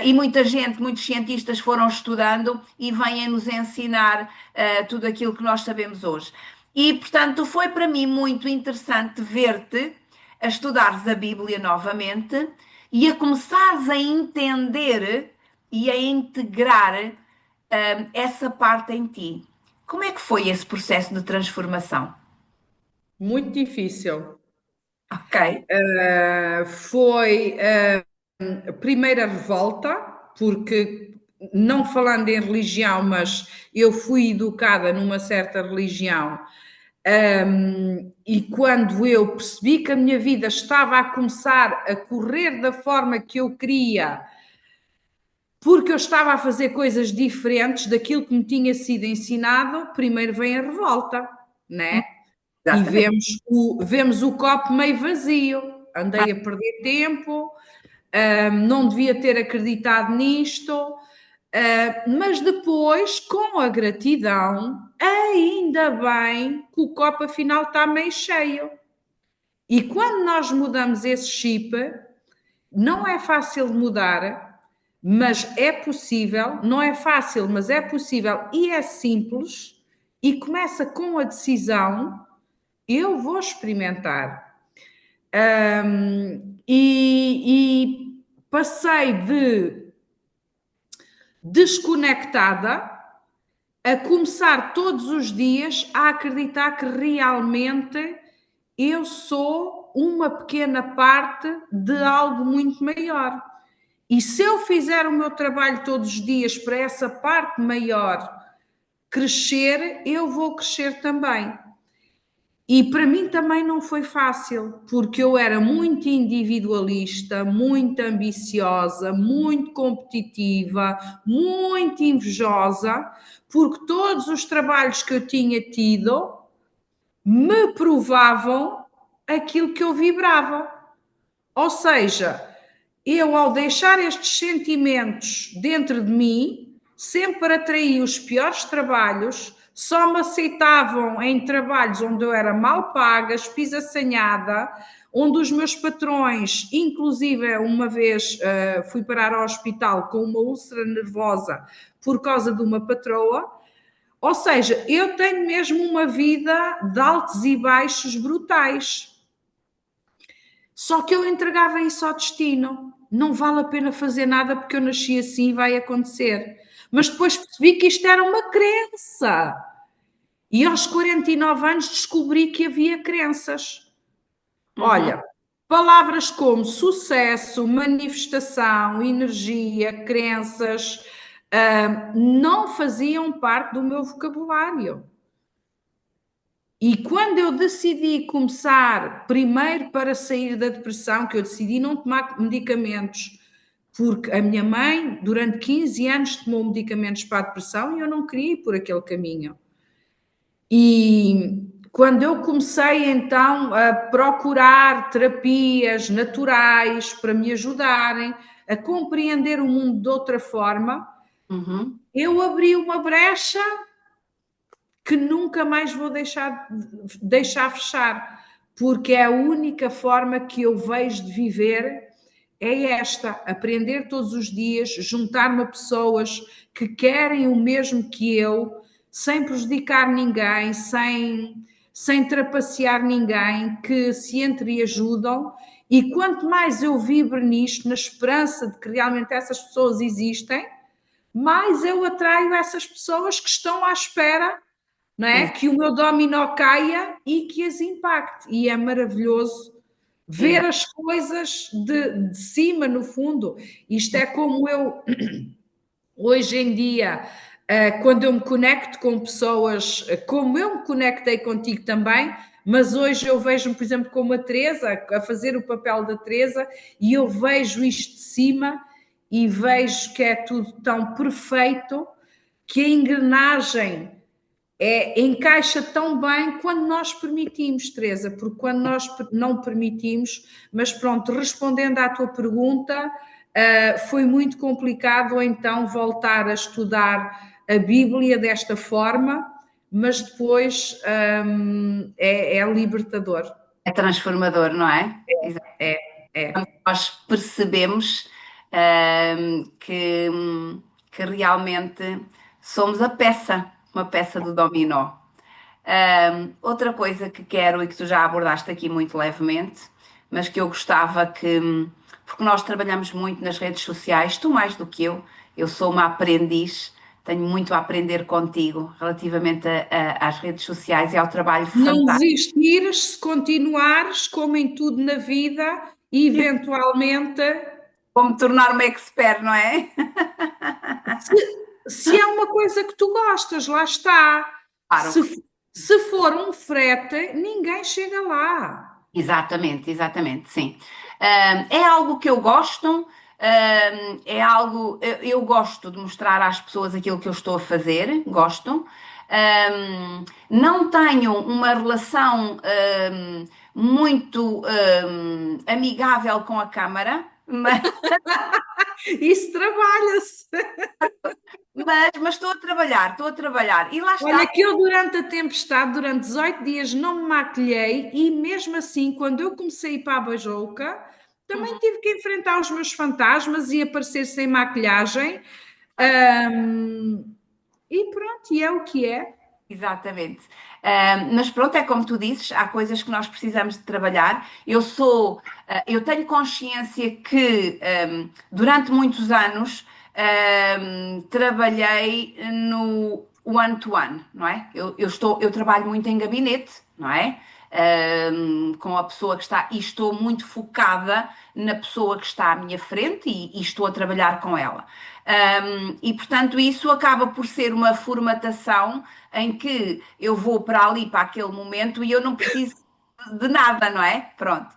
e muita gente, muitos cientistas foram estudando e vêm nos ensinar tudo aquilo que nós sabemos hoje. E portanto foi para mim muito interessante ver-te a estudares a Bíblia novamente e a começares a entender e a integrar essa parte em ti. Como é que foi esse processo de transformação? muito difícil. Ok. Foi a primeira revolta, porque não falando em religião, mas eu fui educada numa certa religião. E quando eu percebi que a minha vida estava a começar a correr da forma que eu queria, porque eu estava a fazer coisas diferentes daquilo que me tinha sido ensinado, primeiro vem a revolta, né? E Exatamente. vemos o copo meio vazio. Andei a perder tempo, não devia ter acreditado nisto, mas depois, com a gratidão, ainda bem que o copo afinal está meio cheio. E quando nós mudamos esse chip, não é fácil de mudar, mas é possível, não é fácil, mas é possível e é simples, e começa com a decisão, eu vou experimentar. E passei de desconectada a começar todos os dias a acreditar que realmente eu sou uma pequena parte de algo muito maior. E se eu fizer o meu trabalho todos os dias para essa parte maior crescer, eu vou crescer também. E para mim também não foi fácil, porque eu era muito individualista, muito ambiciosa, muito competitiva, muito invejosa, porque todos os trabalhos que eu tinha tido me provavam aquilo que eu vibrava. Ou seja, eu ao deixar estes sentimentos dentro de mim, sempre atraí os piores trabalhos, só me aceitavam em trabalhos onde eu era mal paga, espisaçanhada, onde os meus patrões, inclusive uma vez fui parar ao hospital com uma úlcera nervosa por causa de uma patroa. Ou seja, eu tenho mesmo uma vida de altos e baixos brutais. Só que eu entregava isso ao destino. Não vale a pena fazer nada porque eu nasci assim e vai acontecer. Mas depois percebi que isto era uma crença. E aos 49 anos descobri que havia crenças. Uhum. Olha, palavras como sucesso, manifestação, energia, crenças, não faziam parte do meu vocabulário. E quando eu decidi começar, primeiro para sair da depressão, que eu decidi não tomar medicamentos, porque a minha mãe, durante 15 anos, tomou medicamentos para a depressão e eu não queria ir por aquele caminho. E quando eu comecei então a procurar terapias naturais para me ajudarem a compreender o mundo de outra forma, Uhum. eu abri uma brecha que nunca mais vou deixar fechar, porque é a única forma que eu vejo de viver é esta, aprender todos os dias, juntar-me a pessoas que querem o mesmo que eu, sem prejudicar ninguém, sem trapacear ninguém, que se entreajudam. E quanto mais eu vibro nisto, na esperança de que realmente essas pessoas existem, mais eu atraio essas pessoas que estão à espera, não é? Ex- Que o meu dominó caia e que as impacte. E é maravilhoso ver exa- as coisas de cima, no fundo. Isto é como eu, hoje em dia, quando eu me conecto com pessoas, como eu me conectei contigo também, mas hoje eu vejo-me, por exemplo, como a Teresa, a fazer o papel da Teresa, e eu vejo isto de cima e vejo que é tudo tão perfeito que a engrenagem encaixa tão bem quando nós permitimos, Teresa, porque quando nós não permitimos, mas pronto, respondendo à tua pergunta, foi muito complicado então voltar a estudar a Bíblia desta forma, mas depois é libertador. É transformador, não é? É, é. Nós percebemos que, que realmente somos a peça, uma peça do dominó. Outra coisa que quero e que tu já abordaste aqui muito levemente, mas que eu gostava que, porque nós trabalhamos muito nas redes sociais, tu mais do que eu sou uma aprendiz, tenho muito a aprender contigo relativamente às redes sociais e ao trabalho Não fantástico. desistires, se continuares, como em tudo na vida, eventualmente, Como tornar uma expert, não é? se é uma coisa que tu gostas, lá está. Claro que Se for um frete, ninguém chega lá. exatamente, exatamente, sim. É algo que eu gosto, é algo, eu gosto de mostrar às pessoas aquilo que eu estou a fazer, gosto. Não tenho uma relação, muito, amigável com a câmara, Isso trabalha-se. mas estou a trabalhar, e lá está. Olha, que eu durante a tempestade, durante 18 dias, não me maquilhei e mesmo assim, quando eu comecei a ir para a Bajouca, também tive que enfrentar os meus fantasmas e aparecer sem maquilhagem. E pronto, e é o que é. Exatamente. Mas pronto, é como tu dizes, há coisas que nós precisamos de trabalhar. Eu tenho consciência que durante muitos anos trabalhei no one-to-one, não é? Eu trabalho muito em gabinete, não é? Com a pessoa que está, e estou muito focada na pessoa que está à minha frente e estou a trabalhar com ela. E portanto, isso acaba por ser uma formatação em que eu vou para ali, para aquele momento e eu não preciso de nada, não é? Pronto.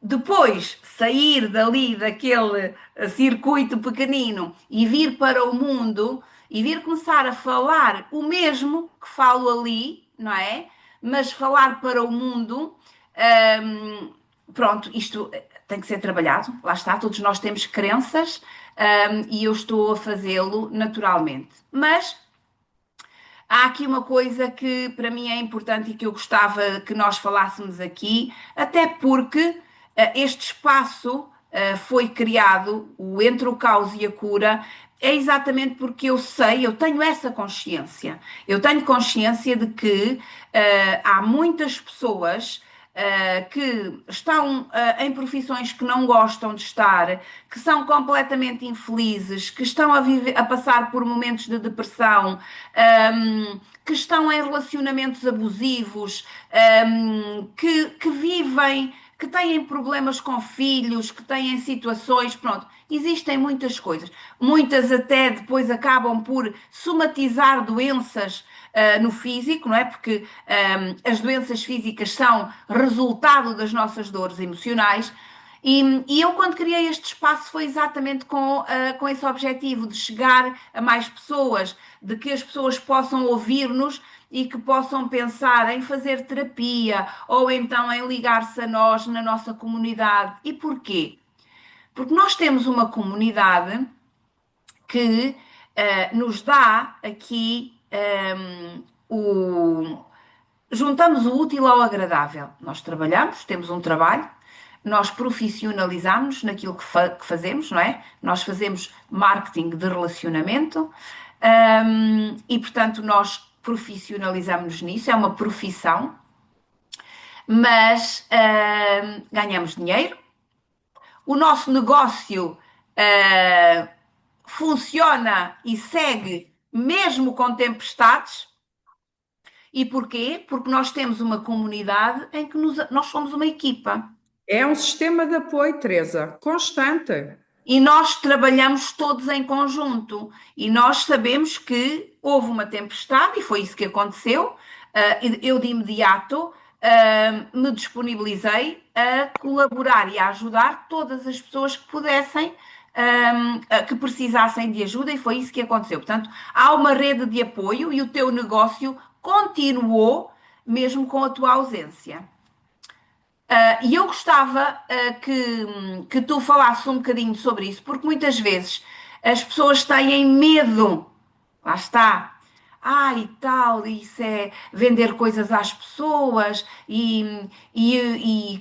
Depois, sair dali daquele circuito pequenino e vir para o mundo e vir começar a falar o mesmo que falo ali, não é? Mas falar para o mundo, pronto, isto tem que ser trabalhado, lá está, todos nós temos crenças, e eu estou a fazê-lo naturalmente. Mas há aqui uma coisa que para mim é importante e que eu gostava que nós falássemos aqui, até porque este espaço foi criado, o Entre o Caos e a Cura, é exatamente porque eu sei, eu tenho essa consciência. Eu tenho consciência de que há muitas pessoas que estão em profissões que não gostam de estar, que são completamente infelizes, que estão a passar por momentos de depressão, que estão em relacionamentos abusivos, que vivem, que têm problemas com filhos, que têm situações, pronto. Existem muitas coisas. Muitas até depois acabam por somatizar doenças no físico, não é? Porque as doenças físicas são resultado das nossas dores emocionais. E eu, quando criei este espaço, foi exatamente com esse objetivo de chegar a mais pessoas, de que as pessoas possam ouvir-nos e que possam pensar em fazer terapia ou então em ligar-se a nós na nossa comunidade. E porquê? Porque nós temos uma comunidade que nos dá aqui juntamos o útil ao agradável. Nós trabalhamos, temos um trabalho, nós profissionalizamos naquilo que fazemos, não é? Nós fazemos marketing de relacionamento, e, portanto, nós profissionalizamos nisso, é uma profissão, mas ganhamos dinheiro. O nosso negócio ah, funciona e segue mesmo com tempestades. E porquê? Porque nós temos uma comunidade em que nós somos uma equipa. É um sistema de apoio, Teresa, constante. E nós trabalhamos todos em conjunto. E nós sabemos que houve uma tempestade, e foi isso que aconteceu. Eu, de imediato, me disponibilizei a colaborar e a ajudar todas as pessoas que pudessem, que precisassem de ajuda, e foi isso que aconteceu. Portanto, há uma rede de apoio e o teu negócio continuou mesmo com a tua ausência. E eu gostava que tu falasses um bocadinho sobre isso, porque muitas vezes as pessoas têm medo, lá está. E tal, isso é vender coisas às pessoas e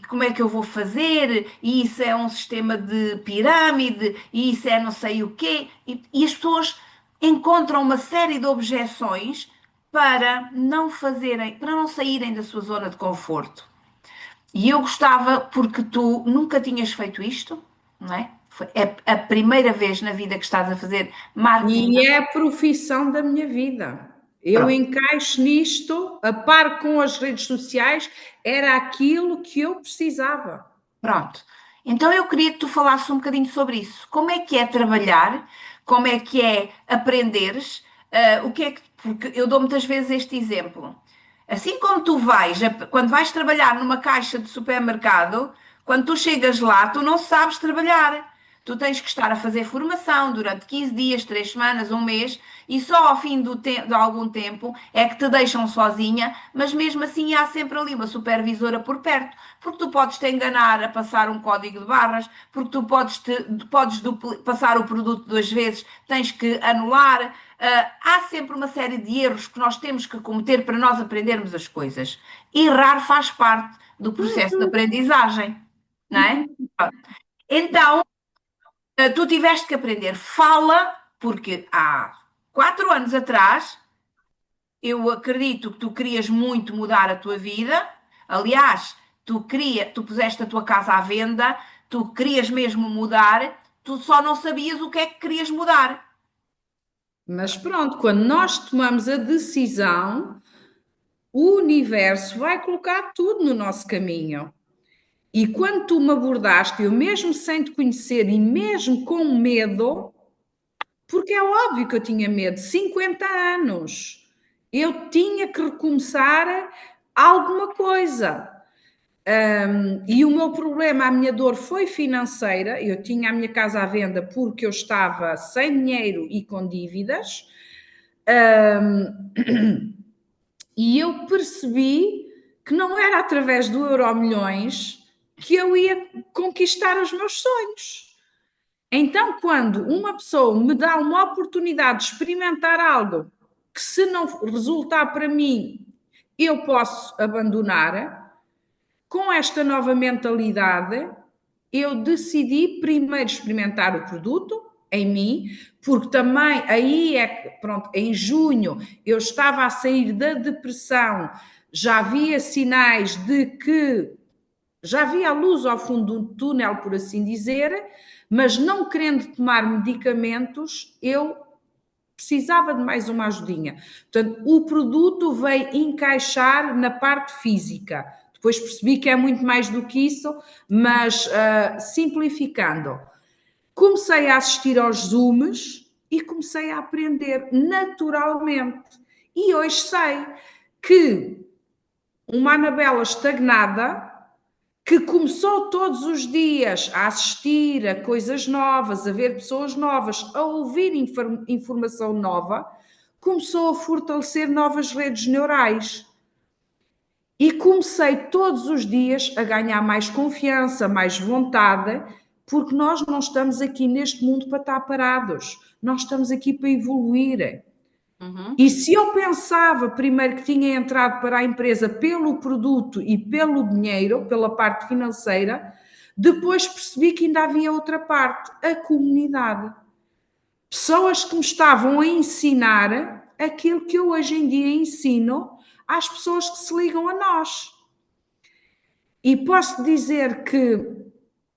como é que eu vou fazer? E isso é um sistema de pirâmide, e isso é não sei o quê. E as pessoas encontram uma série de objeções para não fazerem, para não saírem da sua zona de conforto. E eu gostava, porque tu nunca tinhas feito isto, não é? É a primeira vez na vida que estás a fazer marketing. E é a profissão da minha vida. Eu Pronto, encaixo nisto, a par com as redes sociais, era aquilo que eu precisava. pronto. Então eu queria que tu falasses um bocadinho sobre isso. Como é que é trabalhar? Como é que é aprenderes? O que é que. Porque eu dou muitas vezes este exemplo. Assim como tu quando vais trabalhar numa caixa de supermercado, quando tu chegas lá, tu não sabes trabalhar. Tu tens que estar a fazer formação durante 15 dias, 3 semanas, um mês, e só ao fim de algum tempo é que te deixam sozinha, mas mesmo assim há sempre ali uma supervisora por perto, porque tu podes te enganar a passar um código de barras, porque tu podes passar o produto duas vezes, tens que anular. Há sempre uma série de erros que nós temos que cometer para nós aprendermos as coisas. Errar faz parte do processo de aprendizagem, não é? Então, tu tiveste que aprender. Fala, porque há 4 anos atrás, eu acredito que tu querias muito mudar a tua vida. Aliás, tu puseste a tua casa à venda, tu querias mesmo mudar, tu só não sabias o que é que querias mudar. Mas pronto, quando nós tomamos a decisão, o universo vai colocar tudo no nosso caminho. E quando tu me abordaste, eu mesmo sem te conhecer e mesmo com medo, porque é óbvio que eu tinha medo, 50 anos, eu tinha que recomeçar alguma coisa. E o meu problema, a minha dor foi financeira. Eu tinha a minha casa à venda porque eu estava sem dinheiro e com dívidas. E eu percebi que não era através do Euromilhões que eu ia conquistar os meus sonhos. Então, quando uma pessoa me dá uma oportunidade de experimentar algo que, se não resultar para mim, eu posso abandonar, com esta nova mentalidade, eu decidi primeiro experimentar o produto em mim, porque também aí pronto, em junho eu estava a sair da depressão, já havia sinais de que já via a luz ao fundo do túnel, por assim dizer, mas não querendo tomar medicamentos, eu precisava de mais uma ajudinha. Portanto, o produto veio encaixar na parte física. Depois percebi que é muito mais do que isso, mas simplificando, comecei a assistir aos Zooms e comecei a aprender naturalmente. E hoje sei que uma Anabela estagnada, que começou todos os dias a assistir a coisas novas, a ver pessoas novas, a ouvir informação nova, começou a fortalecer novas redes neurais. E comecei todos os dias a ganhar mais confiança, mais vontade, porque nós não estamos aqui neste mundo para estar parados, nós estamos aqui para evoluir. Uhum. E se eu pensava primeiro que tinha entrado para a empresa pelo produto e pelo dinheiro, pela parte financeira, depois percebi que ainda havia outra parte, a comunidade. Pessoas que me estavam a ensinar aquilo que eu hoje em dia ensino às pessoas que se ligam a nós. E posso dizer que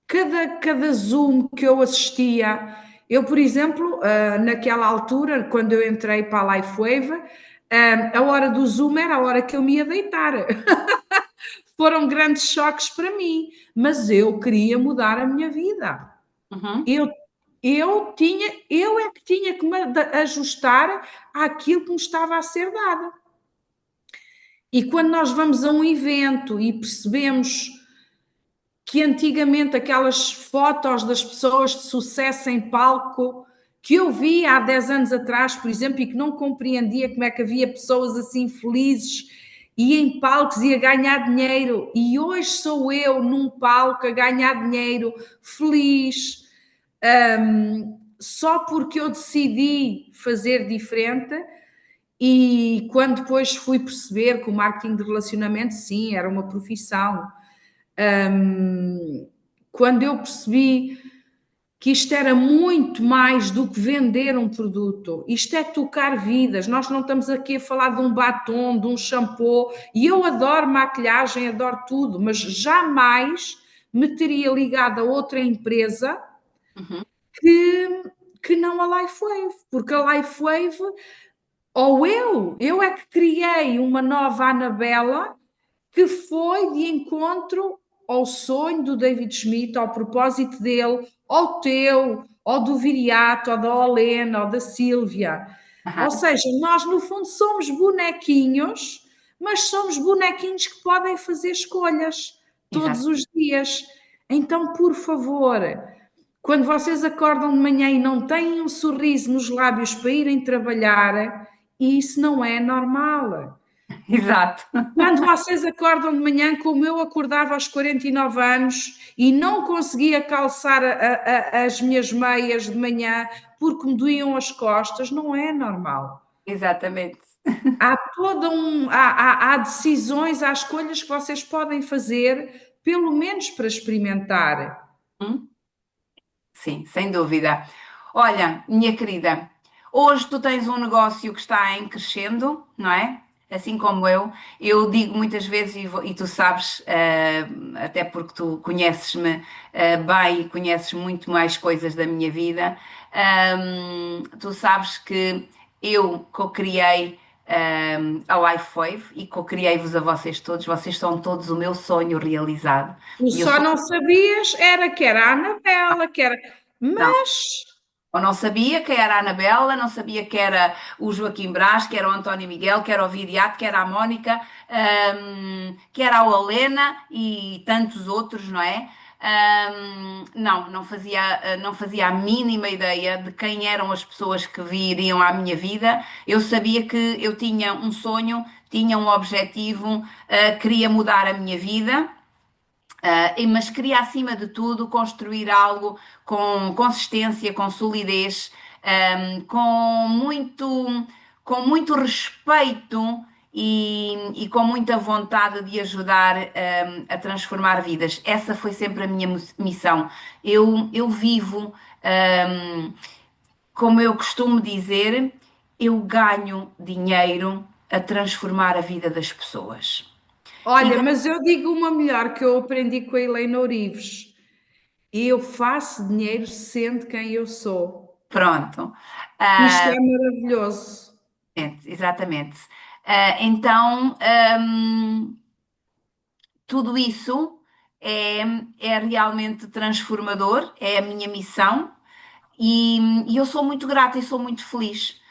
cada Zoom que eu assistia, eu, por exemplo, naquela altura, quando eu entrei para a LifeWave, a hora do Zoom era a hora que eu me ia deitar. Foram grandes choques para mim, mas eu queria mudar a minha vida. Uhum. Eu é que tinha que me ajustar àquilo que me estava a ser dado. E quando nós vamos a um evento e percebemos que antigamente aquelas fotos das pessoas de sucesso em palco que eu vi há 10 anos atrás, por exemplo, e que não compreendia como é que havia pessoas assim felizes e em palcos e a ganhar dinheiro, e hoje sou eu num palco a ganhar dinheiro, feliz, só porque eu decidi fazer diferente. E quando depois fui perceber que o marketing de relacionamento, sim, era uma profissão, quando eu percebi que isto era muito mais do que vender um produto, isto é tocar vidas. Nós não estamos aqui a falar de um batom, de um shampoo, e eu adoro maquilhagem, adoro tudo, mas jamais me teria ligado a outra empresa Uhum. que não a LifeWave, porque a LifeWave, ou eu é que criei uma nova Anabela que foi de encontro ao sonho do David Schmidt, ao propósito dele, ao teu, ao do Viriato, ao da Olena, ao da Sílvia. Ou Uhum. seja, nós no fundo somos bonequinhos, mas somos bonequinhos que podem fazer escolhas todos Exato. os dias. Então, por favor, quando vocês acordam de manhã e não têm um sorriso nos lábios para irem trabalhar, isso não é normal. Exato. Quando vocês acordam de manhã, como eu acordava aos 49 anos e não conseguia calçar as minhas meias de manhã porque me doíam as costas, não é normal. Exatamente. Há toda há decisões, há escolhas que vocês podem fazer, pelo menos para experimentar. Hum? Sim, sem dúvida. Olha, minha querida, hoje tu tens um negócio que está em crescendo, não é? Assim como eu. Eu digo muitas vezes, e tu sabes, até porque tu conheces-me bem e conheces muito mais coisas da minha vida, tu sabes que eu co-criei a LifeWave e co-criei-vos a vocês são todos o meu sonho realizado. Tu E eu só sou. não sabias era que era a Anabela, que era. Não. Mas Eu não sabia que era a Anabela, não sabia que era o Joaquim Brás, que era o António Miguel, que era o Viriato, que era a Mónica, que era a Helena e tantos outros, não é? Não fazia a mínima ideia de quem eram as pessoas que viriam à minha vida. Eu sabia que eu tinha um sonho, tinha um objetivo, queria mudar a minha vida. Mas queria, acima de tudo, construir algo com consistência, com solidez, com muito respeito e com muita vontade de ajudar, a transformar vidas. Essa foi sempre a minha missão. Eu vivo, como eu costumo dizer, eu ganho dinheiro a transformar a vida das pessoas. Olha, mas eu digo uma melhor que eu aprendi com a Helena Ourives. Eu faço dinheiro sendo quem eu sou. Pronto. Isto Ah, é maravilhoso. exatamente. Então, tudo isso é, é realmente transformador, é a minha missão. E eu sou muito grata e sou muito feliz.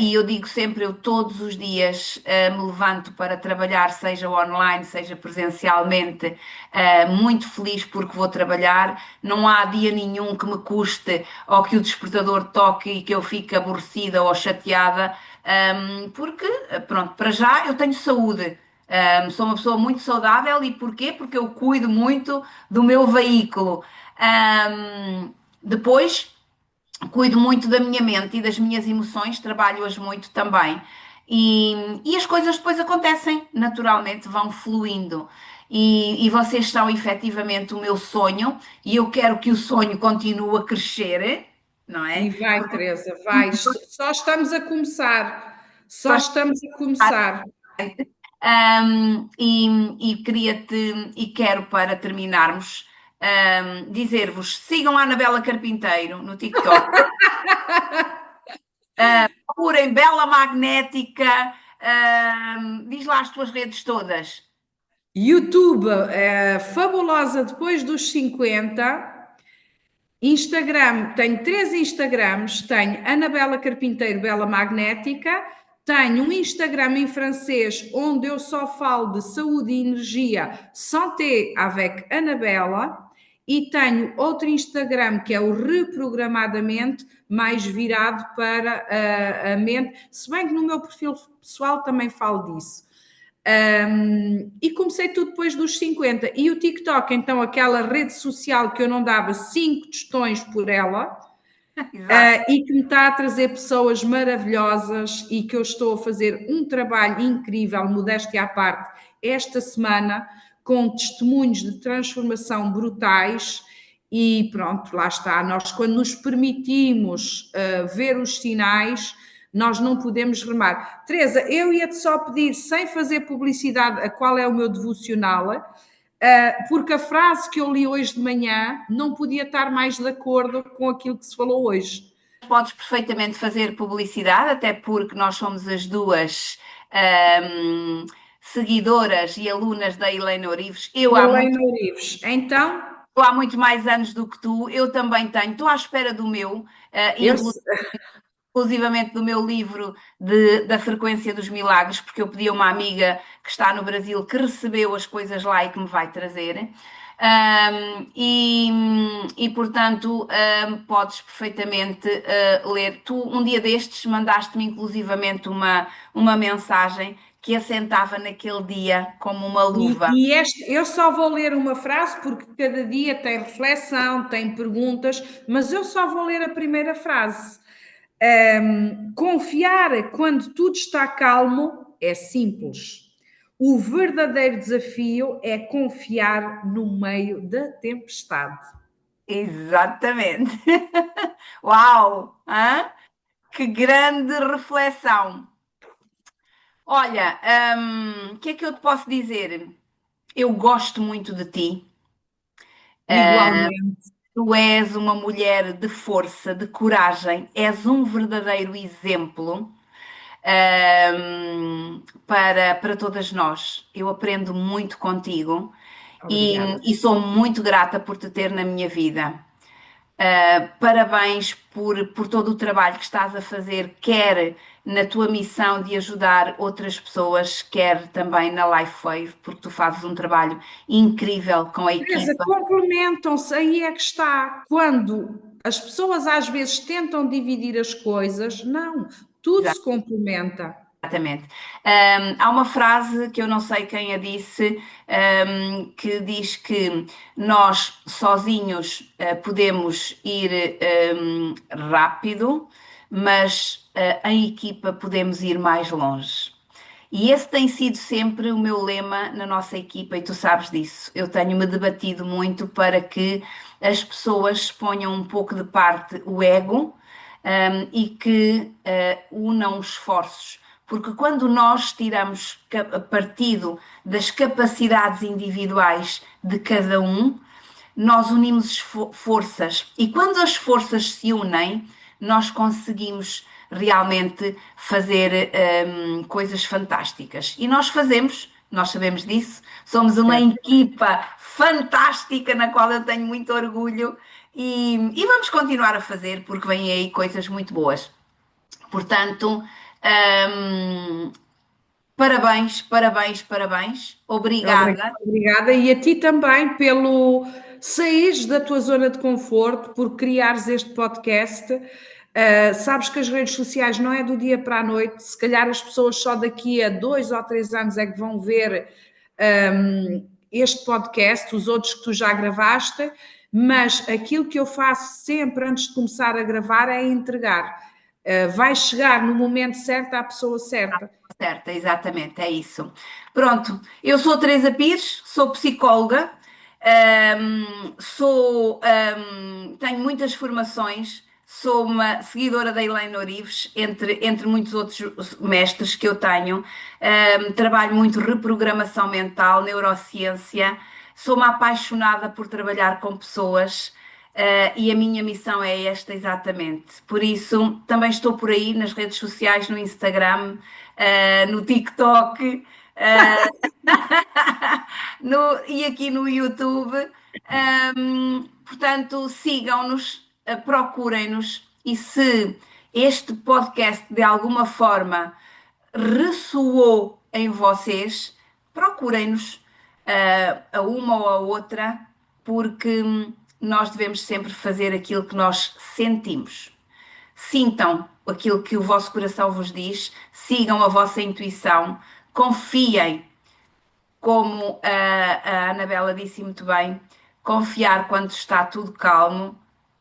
E eu digo sempre, eu todos os dias me levanto para trabalhar, seja online, seja presencialmente, muito feliz porque vou trabalhar. Não há dia nenhum que me custe ou que o despertador toque e que eu fique aborrecida ou chateada, porque, pronto, para já eu tenho saúde. Sou uma pessoa muito saudável e porquê? Porque eu cuido muito do meu veículo. Depois, cuido muito da minha mente e das minhas emoções, trabalho-as muito também. E as coisas depois acontecem naturalmente, vão fluindo. E vocês são efetivamente o meu sonho, e eu quero que o sonho continue a crescer, não E é? vai, Teresa, vai. Só estamos a começar. Só Só estamos a começar. e queria-te, e quero para terminarmos, dizer-vos: sigam a Anabela Carpinteiro no TikTok, procurem Bela Magnética, diz lá as tuas redes todas. YouTube, fabulosa depois dos 50. Instagram, tenho 3 Instagrams, tenho Anabela Carpinteiro Bela Magnética, tenho um Instagram em francês onde eu só falo de saúde e energia, Santé avec Anabela, e tenho outro Instagram que é o Reprogramadamente, mais virado para a mente, se bem que no meu perfil pessoal também falo disso. E comecei tudo depois dos 50. E o TikTok, então, aquela rede social que eu não dava 5 tostões por ela, Exato. e que me está a trazer pessoas maravilhosas e que eu estou a fazer um trabalho incrível, modéstia à parte, esta semana, com testemunhos de transformação brutais. E pronto, lá está. Nós, quando nos permitimos ver os sinais, nós não podemos remar. Teresa, eu ia-te só pedir, sem fazer publicidade, a qual é o meu devocional, porque a frase que eu li hoje de manhã não podia estar mais de acordo com aquilo que se falou hoje. Podes perfeitamente fazer publicidade, até porque nós somos as duas ahm, seguidoras e alunas da Helena Orives. Helena Orives. Então, Eu há muito mais anos do que tu, eu também tenho. Estou à espera do meu, eu, inclusivamente do meu livro da Frequência dos Milagres, porque eu pedi a uma amiga que está no Brasil que recebeu as coisas lá e que me vai trazer. Portanto, podes perfeitamente ler. Tu, um dia destes, mandaste-me inclusivamente uma mensagem que assentava naquele dia como uma luva. eu só vou ler uma frase porque cada dia tem reflexão, tem perguntas, mas eu só vou ler a primeira frase. Confiar quando tudo está calmo é simples. O verdadeiro desafio é confiar no meio da tempestade. Exatamente. Uau! Hã? Que grande reflexão! Olha, o que é que eu te posso dizer? Eu gosto muito de ti. Igualmente. Tu és uma mulher de força, de coragem, és um verdadeiro exemplo, para todas nós. Eu aprendo muito contigo e, Obrigada. e sou muito grata por te ter na minha vida. Parabéns por todo o trabalho que estás a fazer, quer na tua missão de ajudar outras pessoas, quer também na LifeWave, porque tu fazes um trabalho incrível com a Teresa, equipa. complementam-se, aí é que está. Quando as pessoas às vezes tentam dividir as coisas, não, tudo se complementa. Exatamente. Há uma frase que eu não sei quem a disse, que diz que nós sozinhos, podemos ir, rápido, mas, em equipa podemos ir mais longe. E esse tem sido sempre o meu lema na nossa equipa, e tu sabes disso. Eu tenho-me debatido muito para que as pessoas ponham um pouco de parte o ego, e que unam os esforços, porque quando nós tiramos partido das capacidades individuais de cada um, nós unimos forças e quando as forças se unem, nós conseguimos realmente fazer coisas fantásticas. E nós fazemos, nós sabemos disso, somos uma Certo. equipa fantástica na qual eu tenho muito orgulho e vamos continuar a fazer porque vêm aí coisas muito boas. Portanto, hum, parabéns, parabéns, parabéns. Obrigada. Obrigada. E a ti também pelo saíres da tua zona de conforto, por criares este podcast. Sabes que as redes sociais não é do dia para a noite, se calhar as pessoas só daqui a 2 ou 3 anos é que vão ver este podcast, os outros que tu já gravaste, mas aquilo que eu faço sempre antes de começar a gravar é entregar. Vai chegar no momento certo à pessoa certa. Certa, exatamente, é isso. Pronto, eu sou Teresa Pires, sou psicóloga, tenho muitas formações, sou uma seguidora da Elaine Orives, entre muitos outros mestres que eu tenho. Trabalho muito reprogramação mental, neurociência, sou uma apaixonada por trabalhar com pessoas. E a minha missão é esta exatamente. Por isso, também estou por aí nas redes sociais, no Instagram, no TikTok, e aqui no YouTube. Portanto, sigam-nos, procurem-nos e se este podcast de alguma forma ressoou em vocês, procurem-nos a uma ou a outra, porque nós devemos sempre fazer aquilo que nós sentimos. Sintam aquilo que o vosso coração vos diz, sigam a vossa intuição, confiem, como a Anabela disse muito bem, confiar quando está tudo calmo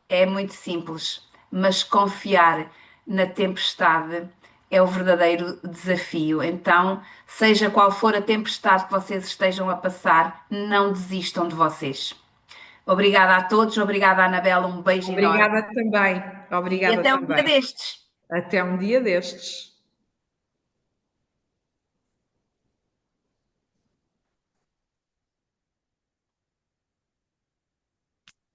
é muito simples, mas confiar na tempestade é o verdadeiro desafio. Então, seja qual for a tempestade que vocês estejam a passar, não desistam de vocês. Obrigada a todos, obrigada Anabela, um beijo enorme Obrigada também. e Obrigada até um dia também. destes. Até um dia destes.